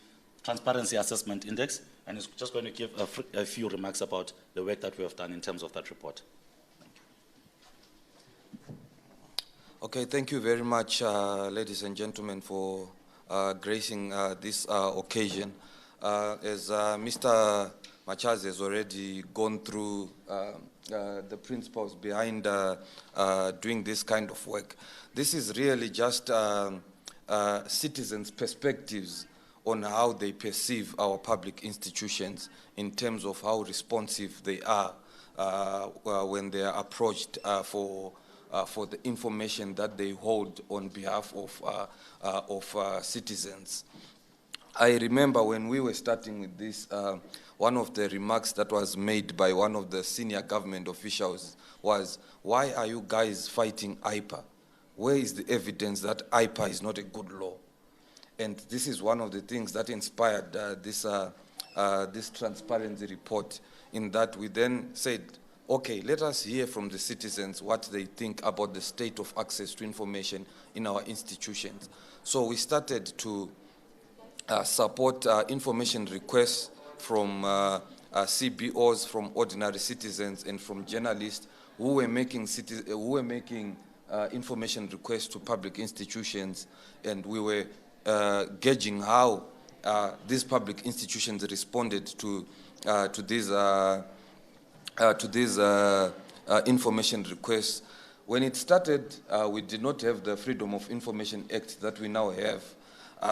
Transparency Assessment Index, and he's just going to give a few remarks about the work that we have done in terms of that report. Okay, thank you very much, ladies and gentlemen, for gracing this occasion. As Mr. Machazi has already gone through the principles behind doing this kind of work, this is really just citizens' perspectives on how they perceive our public institutions in terms of how responsive they are when they are approached for the information that they hold on behalf of citizens. I remember when we were starting with this, one of the remarks that was made by one of the senior government officials was, why are you guys fighting IPA? Where is the evidence that IPA is not a good law? And this is one of the things that inspired this this transparency report, in that we then said, okay, let us hear from the citizens what they think about the state of access to information in our institutions. So we started to support information requests from CBOs, from ordinary citizens, and from journalists who were making information requests to public institutions, and we were gauging how these public institutions responded to these information requests. When it started, we did not have the Freedom of Information Act that we now have.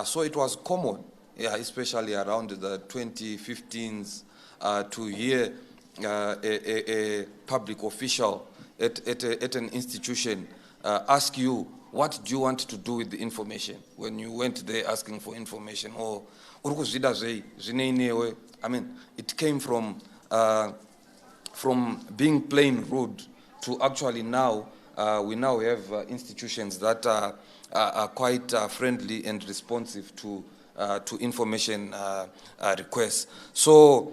So it was common, especially around the 2015s, to hear a public official at an institution ask you, what do you want to do with the information when you went there asking for information? Or, I mean, it came from being plain rude to actually now, we now have institutions that are quite friendly and responsive to information requests. So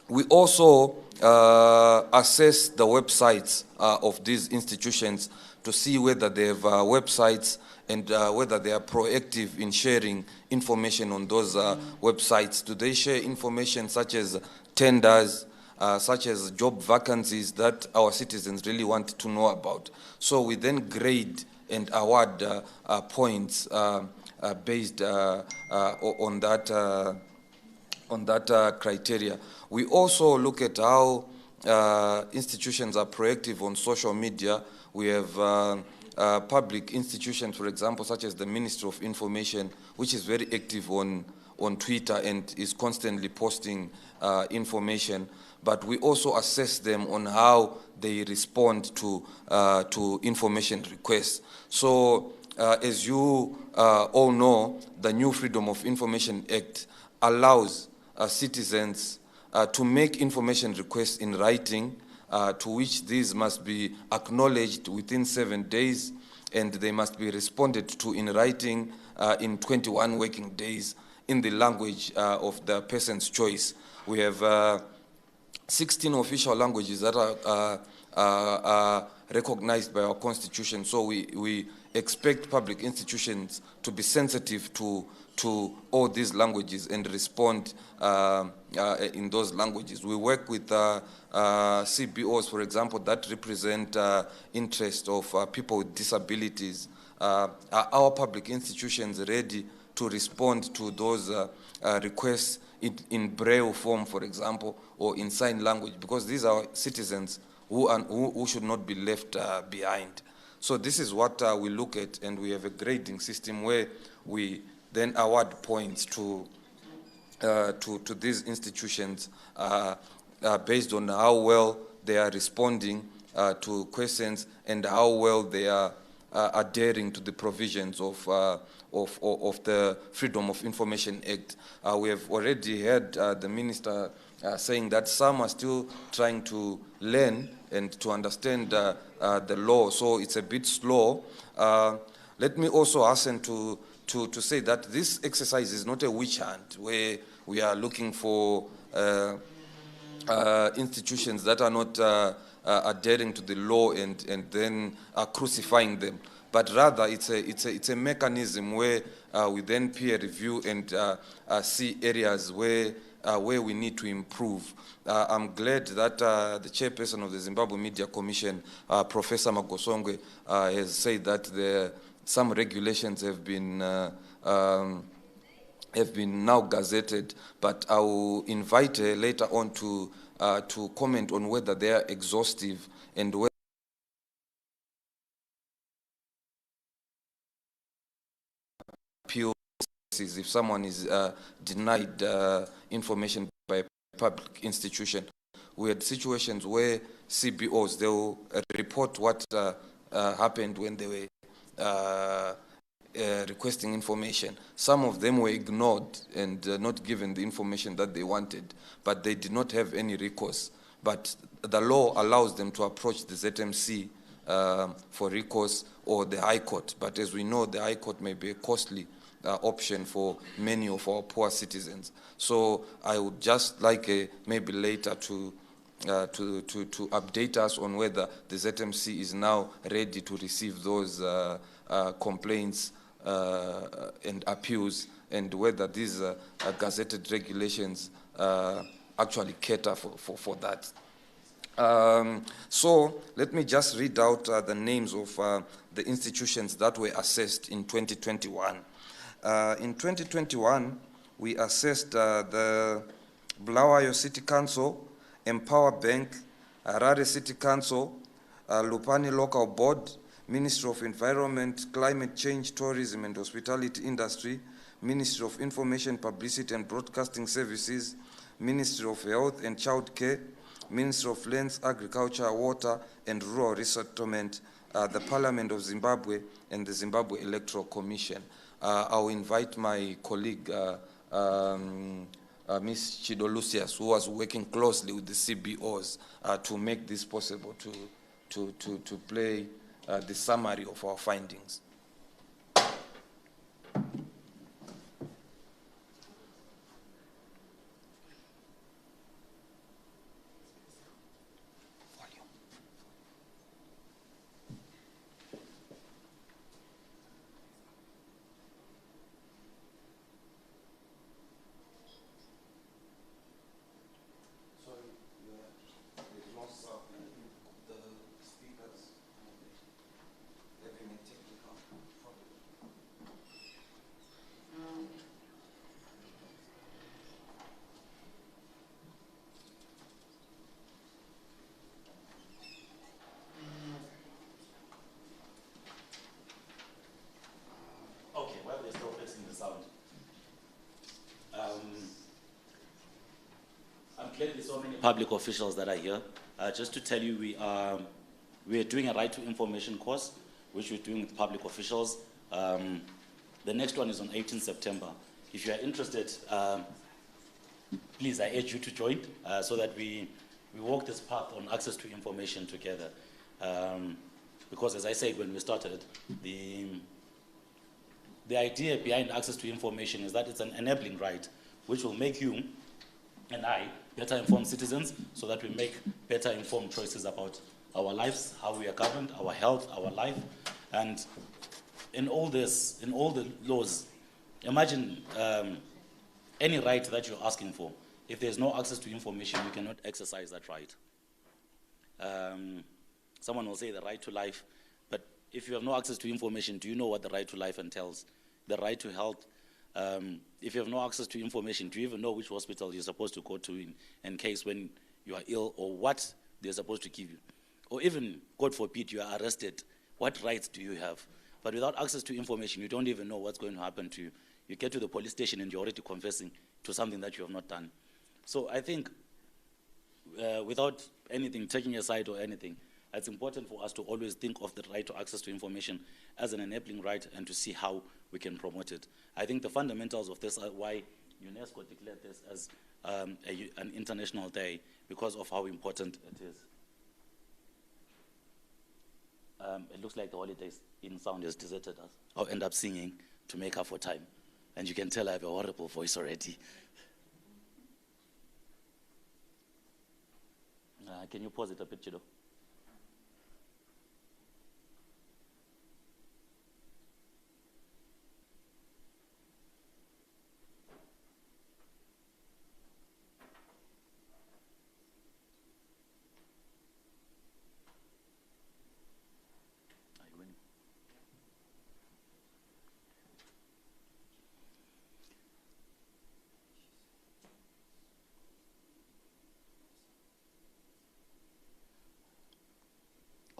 we also assess the websites of these institutions to see whether they have websites and whether they are proactive in sharing information on those websites. Do they share information such as tenders, such as job vacancies that our citizens really want to know about? So we then grade and award points based on that criteria. We also look at how institutions are proactive on social media. We have public institutions, for example, such as the Ministry of Information, which is very active on Twitter and is constantly posting information. But we also assess them on how they respond to information requests. So, as you all know, the new Freedom of Information Act allows citizens to make information requests in writing, to which these must be acknowledged within 7 days, and they must be responded to in writing in 21 working days in the language of the person's choice. We have 16 official languages that are recognized by our Constitution, so we expect public institutions to be sensitive to all these languages and respond in those languages. We work with CBOs, for example, that represent interest of people with disabilities. Are our public institutions ready to respond to those requests in Braille form, for example, or in sign language? Because these are citizens who should not be left behind. So this is what we look at, and we have a grading system where we then award points to these institutions based on how well they are responding to questions and how well they are adhering to the provisions of the Freedom of Information Act. We have already heard the Minister saying that some are still trying to learn and to understand the law, so it's a bit slow. Let me also hasten to say that this exercise is not a witch hunt where we are looking for institutions that are not adhering to the law and then crucifying them. But rather, it's a mechanism where we then peer review and see areas where we need to improve. I'm glad that the chairperson of the Zimbabwe Media Commission, Professor Magosongwe, has said that some regulations have been now gazetted, but I will invite her later on to comment on whether they are exhaustive and whether appeals if someone is denied information by a public institution. We had situations where CBOs, they will report what happened when they were requesting information. Some of them were ignored and not given the information that they wanted, but they did not have any recourse. But the law allows them to approach the ZMC for recourse or the High Court. But as we know, the High Court may be a costly option for many of our poor citizens. So I would just like maybe later to update us on whether the ZMC is now ready to receive those complaints and appeals, and whether these gazetted regulations actually cater for that. So let me just read out the names of the institutions that were assessed in 2021. In 2021, we assessed the Bulawayo City Council, Empower Bank, Harare City Council, Lupani Local Board, Ministry of Environment, Climate Change, Tourism and Hospitality Industry, Ministry of Information, Publicity and Broadcasting Services, Ministry of Health and Child Care, Ministry of Lands, Agriculture, Water and Rural Resettlement, the Parliament of Zimbabwe, and the Zimbabwe Electoral Commission. I'll invite my colleague, Ms. Chido Lucius, who was working closely with the CBOs to make this possible, to play the summary of our findings. Clearly, so many public officials that are here. Just to tell you, we are doing a right to information course, which we're doing with public officials. The next one is on 18 September. If you are interested, please, I urge you to join so that we walk this path on access to information together. Because as I said when we started, the idea behind access to information is that it's an enabling right, which will make you and I better informed citizens so that we make better informed choices about our lives, how we are governed, our health, our life. And in all this, in all the laws, imagine any right that you're asking for. If there's no access to information, you cannot exercise that right. Someone will say the right to life, but if you have no access to information, do you know what the right to life entails? The right to health. If you have no access to information, do you even know which hospital you're supposed to go to in case when you are ill, or what they're supposed to give you? Or even, God forbid, you are arrested, what rights do you have? But without access to information, you don't even know what's going to happen to you. You get to the police station and you're already confessing to something that you have not done. So I think, without anything taking a side or anything, it's important for us to always think of the right to access to information as an enabling right and to see how we can promote it. I think the fundamentals of this are why UNESCO declared this as an international day, because of how important it is. It looks like the holidays in sound has deserted us. I'll end up singing to make up for time. And you can tell I have a horrible voice already. Can you pause it a bit, Chido?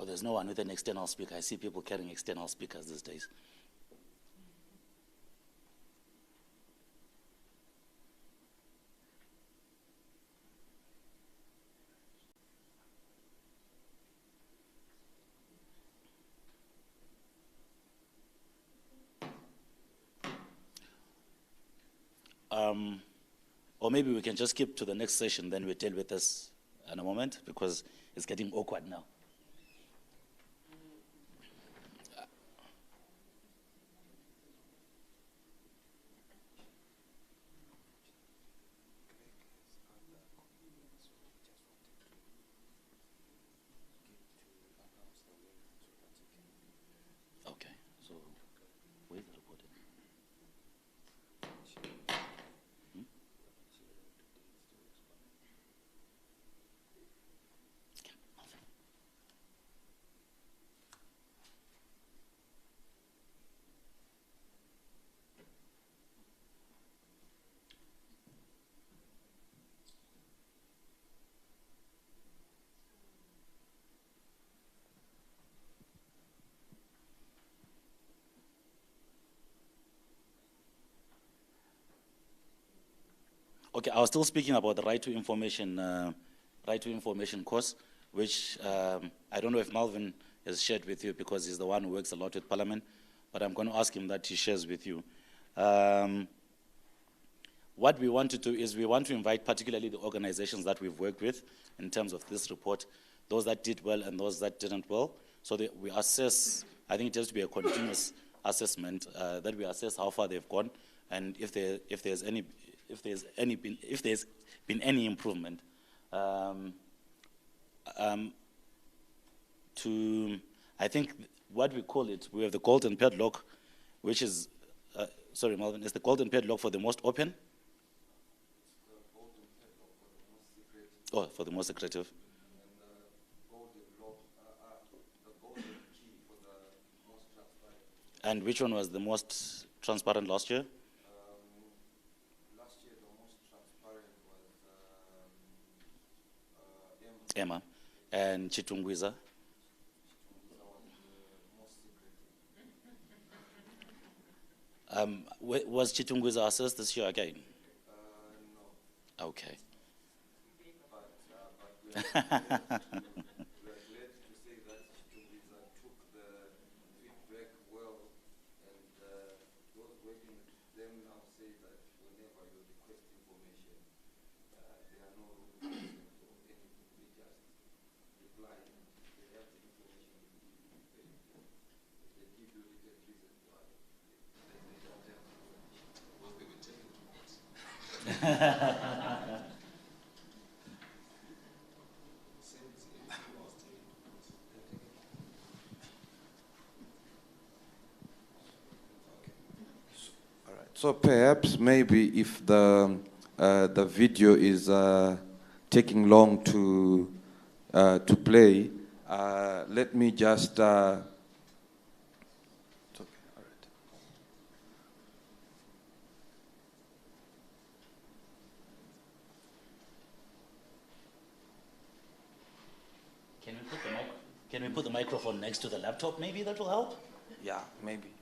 Oh, there's no one with an external speaker. I see people carrying external speakers these days. Or maybe we can just skip to the next session, then we'll deal with this in a moment, because it's getting awkward now. Okay, I was still speaking about the right to information course, which I don't know if Malvin has shared with you because he's the one who works a lot with Parliament, but I'm going to ask him that he shares with you. What we want to do is we want to invite particularly the organizations that we've worked with in terms of this report, those that did well and those that didn't well, so that we assess. I think it has to be a continuous assessment that we assess how far they've gone and if there's been any improvement. I think what we call it, we have the golden padlock, which is, sorry, Malvin, is the golden padlock for the most open? Oh, for the most secretive. And which one was the most transparent last year? Last year, the most transparent was Emma. And Chitungwiza? Was Chitungwiza assessed this year again? No. Okay. But we are glad to say that Chitungwiza took the feedback well, and those working with them now say that whenever you request information, there are no requirements or anything. They just reply and they have the information. They give you written reason why they don't have information. What they will tell you. So perhaps maybe if the video is taking long to play, let me just. It's okay. All right. Can we put the microphone next to the laptop? Maybe that will help. Yeah, maybe.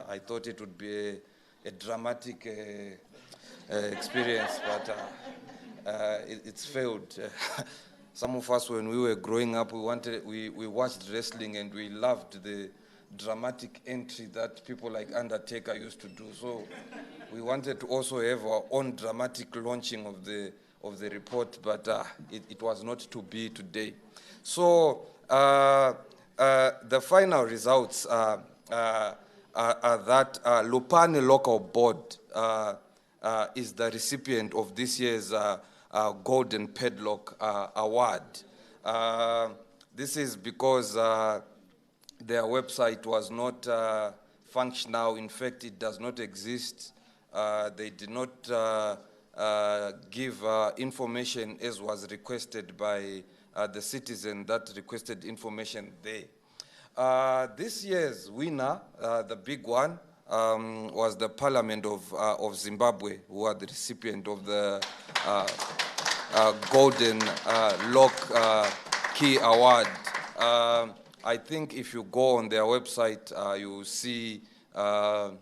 I thought it would be a dramatic experience, but it's failed. Some of us, when we were growing up, we watched wrestling and we loved the dramatic entry that people like Undertaker used to do. So we wanted to also have our own dramatic launching of the report, but it was not to be today. So the final results are that Lupane Local Board is the recipient of this year's Golden Padlock Award. This is because their website was not functional. In fact, it does not exist. They did not give information as was requested by the citizen that requested information there. This year's winner, the big one, was the Parliament of Zimbabwe, who are the recipient of the Golden Lock Key Award. I think if you go on their website, you will see how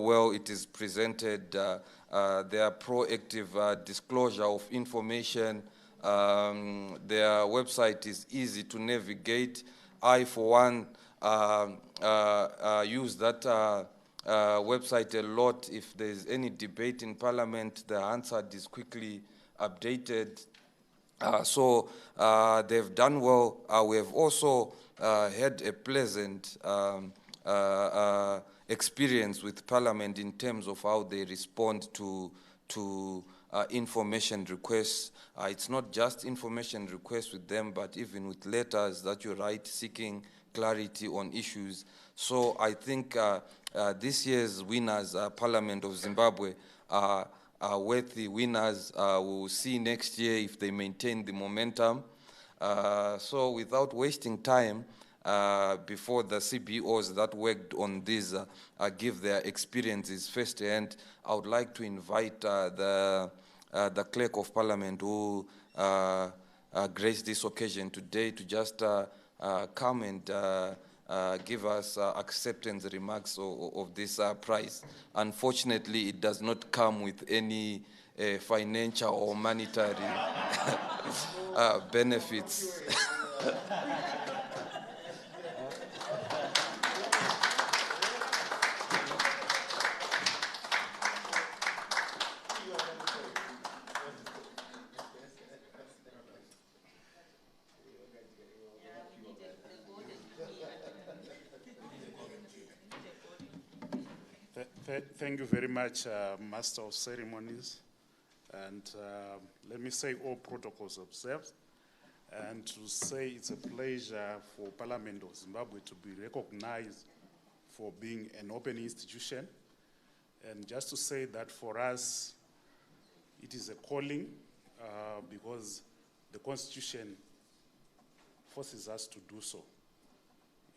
well it is presented, their proactive disclosure of information. Their website is easy to navigate. I, for one, use that website a lot. If there's any debate in Parliament, the Hansard is quickly updated. So they've done well. We have also had a pleasant experience with Parliament in terms of how they respond to information requests. It's not just information requests with them, but even with letters that you write seeking clarity on issues. So I think this year's winners, Parliament of Zimbabwe, are worthy winners. We'll see next year if they maintain the momentum. So without wasting time, before the CBOs that worked on this give their experiences firsthand, I would like to invite the Clerk of Parliament who graced this occasion today to just come and give us acceptance remarks of this prize. Unfortunately, it does not come with any financial or monetary benefits. Thank you very much, Master of Ceremonies. And let me say all protocols observed. And to say it's a pleasure for Parliament of Zimbabwe to be recognized for being an open institution. And just to say that for us, it is a calling because the Constitution forces us to do so.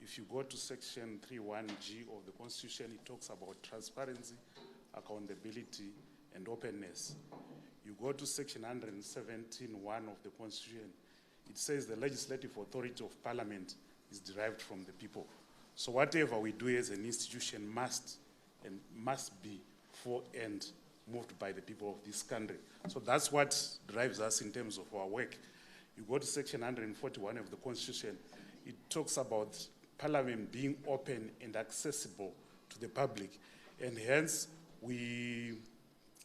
If you go to section 3.1G of the Constitution, it talks about transparency, accountability, and openness. You go to section 117.1 of the Constitution, it says the legislative authority of Parliament is derived from the people. So whatever we do as an institution must be for and moved by the people of this country. So that's what drives us in terms of our work. You go to section 141 of the Constitution, it talks about Parliament being open and accessible to the public. And hence,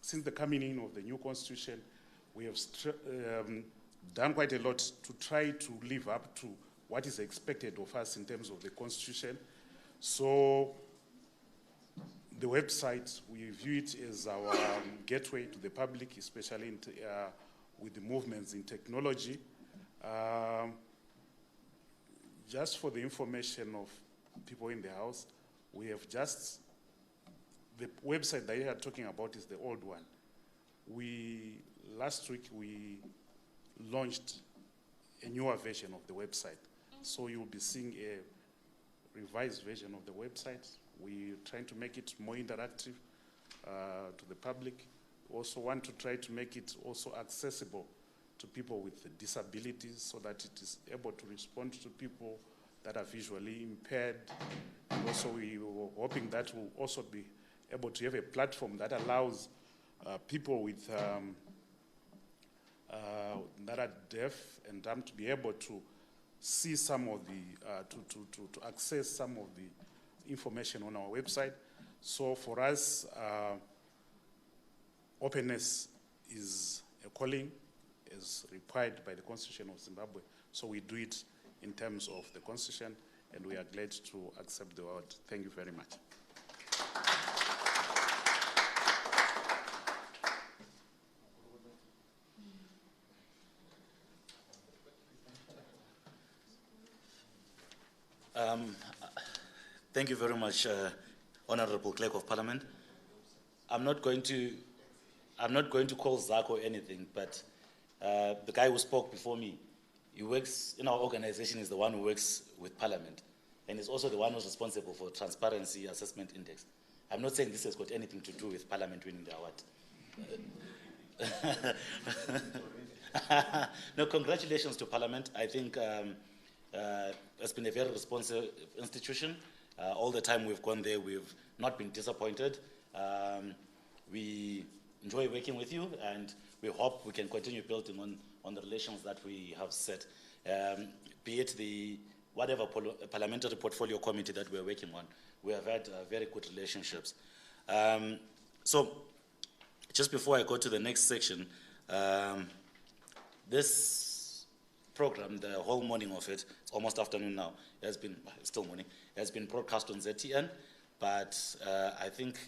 since the coming in of the new Constitution, we have done quite a lot to try to live up to what is expected of us in terms of the Constitution. So the website, we view it as our gateway to the public, especially with the movements in technology. Just for the information of people in the house, we have the website that you are talking about is the old one. Last week we launched a newer version of the website. So you'll be seeing a revised version of the website. We're trying to make it more interactive to the public. We also want to try to make it also accessible to people with disabilities so that it is able to respond to people that are visually impaired, also we were hoping that we'll also be able to have a platform that allows people with that are deaf and dumb to be able to see some of the, to access some of the information on our website. So for us, openness is a calling, as required by the Constitution of Zimbabwe. So we do it in terms of the Constitution, and we are glad to accept the award. Thank you very much. Thank you very much, Honorable Clerk of Parliament. I'm not going to call Zach or anything, but the guy who spoke before me, he works in our organization, is the one who works with Parliament, and is also the one who's responsible for Transparency Assessment Index. I'm not saying this has got anything to do with Parliament winning the award. No, congratulations to Parliament. I think it's been a very responsive institution. All the time we've gone there, we've not been disappointed. We enjoy working with you, and we hope we can continue building on the relations that we have set, be it the whatever parliamentary portfolio committee that we're working on. We have had very good relationships. So just before I go to the next section, this program, the whole morning of it, it's almost afternoon now, it has been, it's still morning, it has been broadcast on ZTN, but I think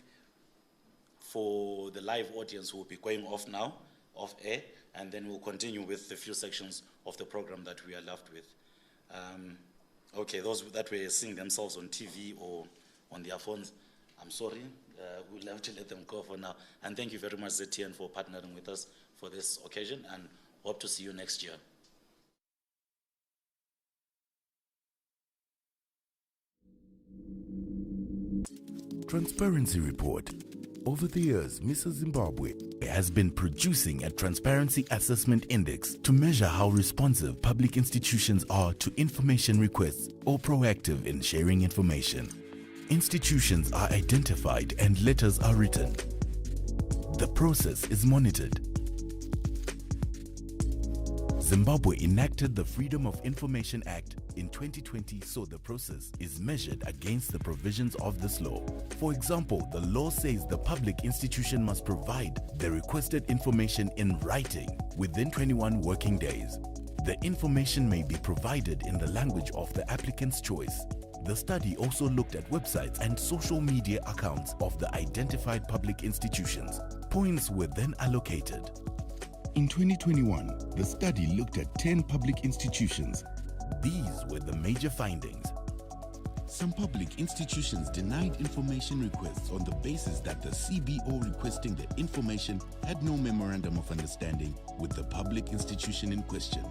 for the live audience we'll be going off now, off air, and then we'll continue with the few sections of the program that we are left with. Okay, those that were seeing themselves on TV or on their phones, I'm sorry, we'll have to let them go for now. And thank you very much, ZTN, for partnering with us for this occasion, and hope to see you next year. Transparency Report. Over the years, Misa Zimbabwe has been producing a Transparency Assessment Index to measure how responsive public institutions are to information requests or proactive in sharing information. Institutions are identified and letters are written. The process is monitored. Zimbabwe enacted the Freedom of Information Act in 2020, so the process is measured against the provisions of this law. For example, the law says the public institution must provide the requested information in writing within 21 working days. The information may be provided in the language of the applicant's choice. The study also looked at websites and social media accounts of the identified public institutions. Points were then allocated. In 2021, the study looked at 10 public institutions. These were the major findings. Some public institutions denied information requests on the basis that the CBO requesting the information had no memorandum of understanding with the public institution in question.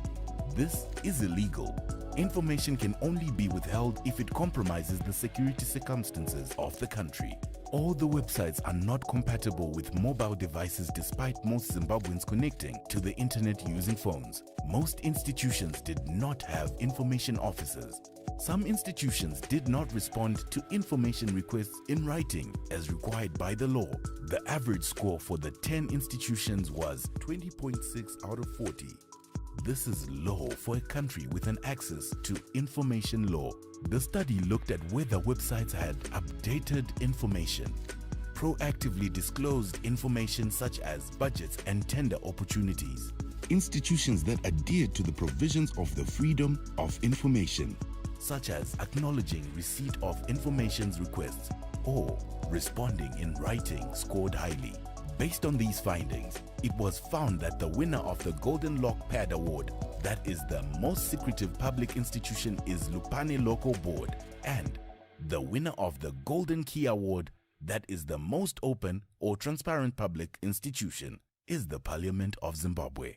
This is illegal. Information can only be withheld if it compromises the security circumstances of the country. All the websites are not compatible with mobile devices despite most Zimbabweans connecting to the internet using phones. Most institutions did not have information officers. Some institutions did not respond to information requests in writing as required by the law. The average score for the 10 institutions was 20.6 out of 40. This is low for a country with an access to information law. The study looked at whether websites had updated information, proactively disclosed information such as budgets and tender opportunities, institutions that adhered to the provisions of the Freedom of Information, such as acknowledging receipt of information's requests or responding in writing, scored highly. Based on these findings, it was found that the winner of the Golden Lock Pad Award, that is the most secretive public institution, is Lupane Local Board, and the winner of the Golden Key Award, that is the most open or transparent public institution, is the Parliament of Zimbabwe.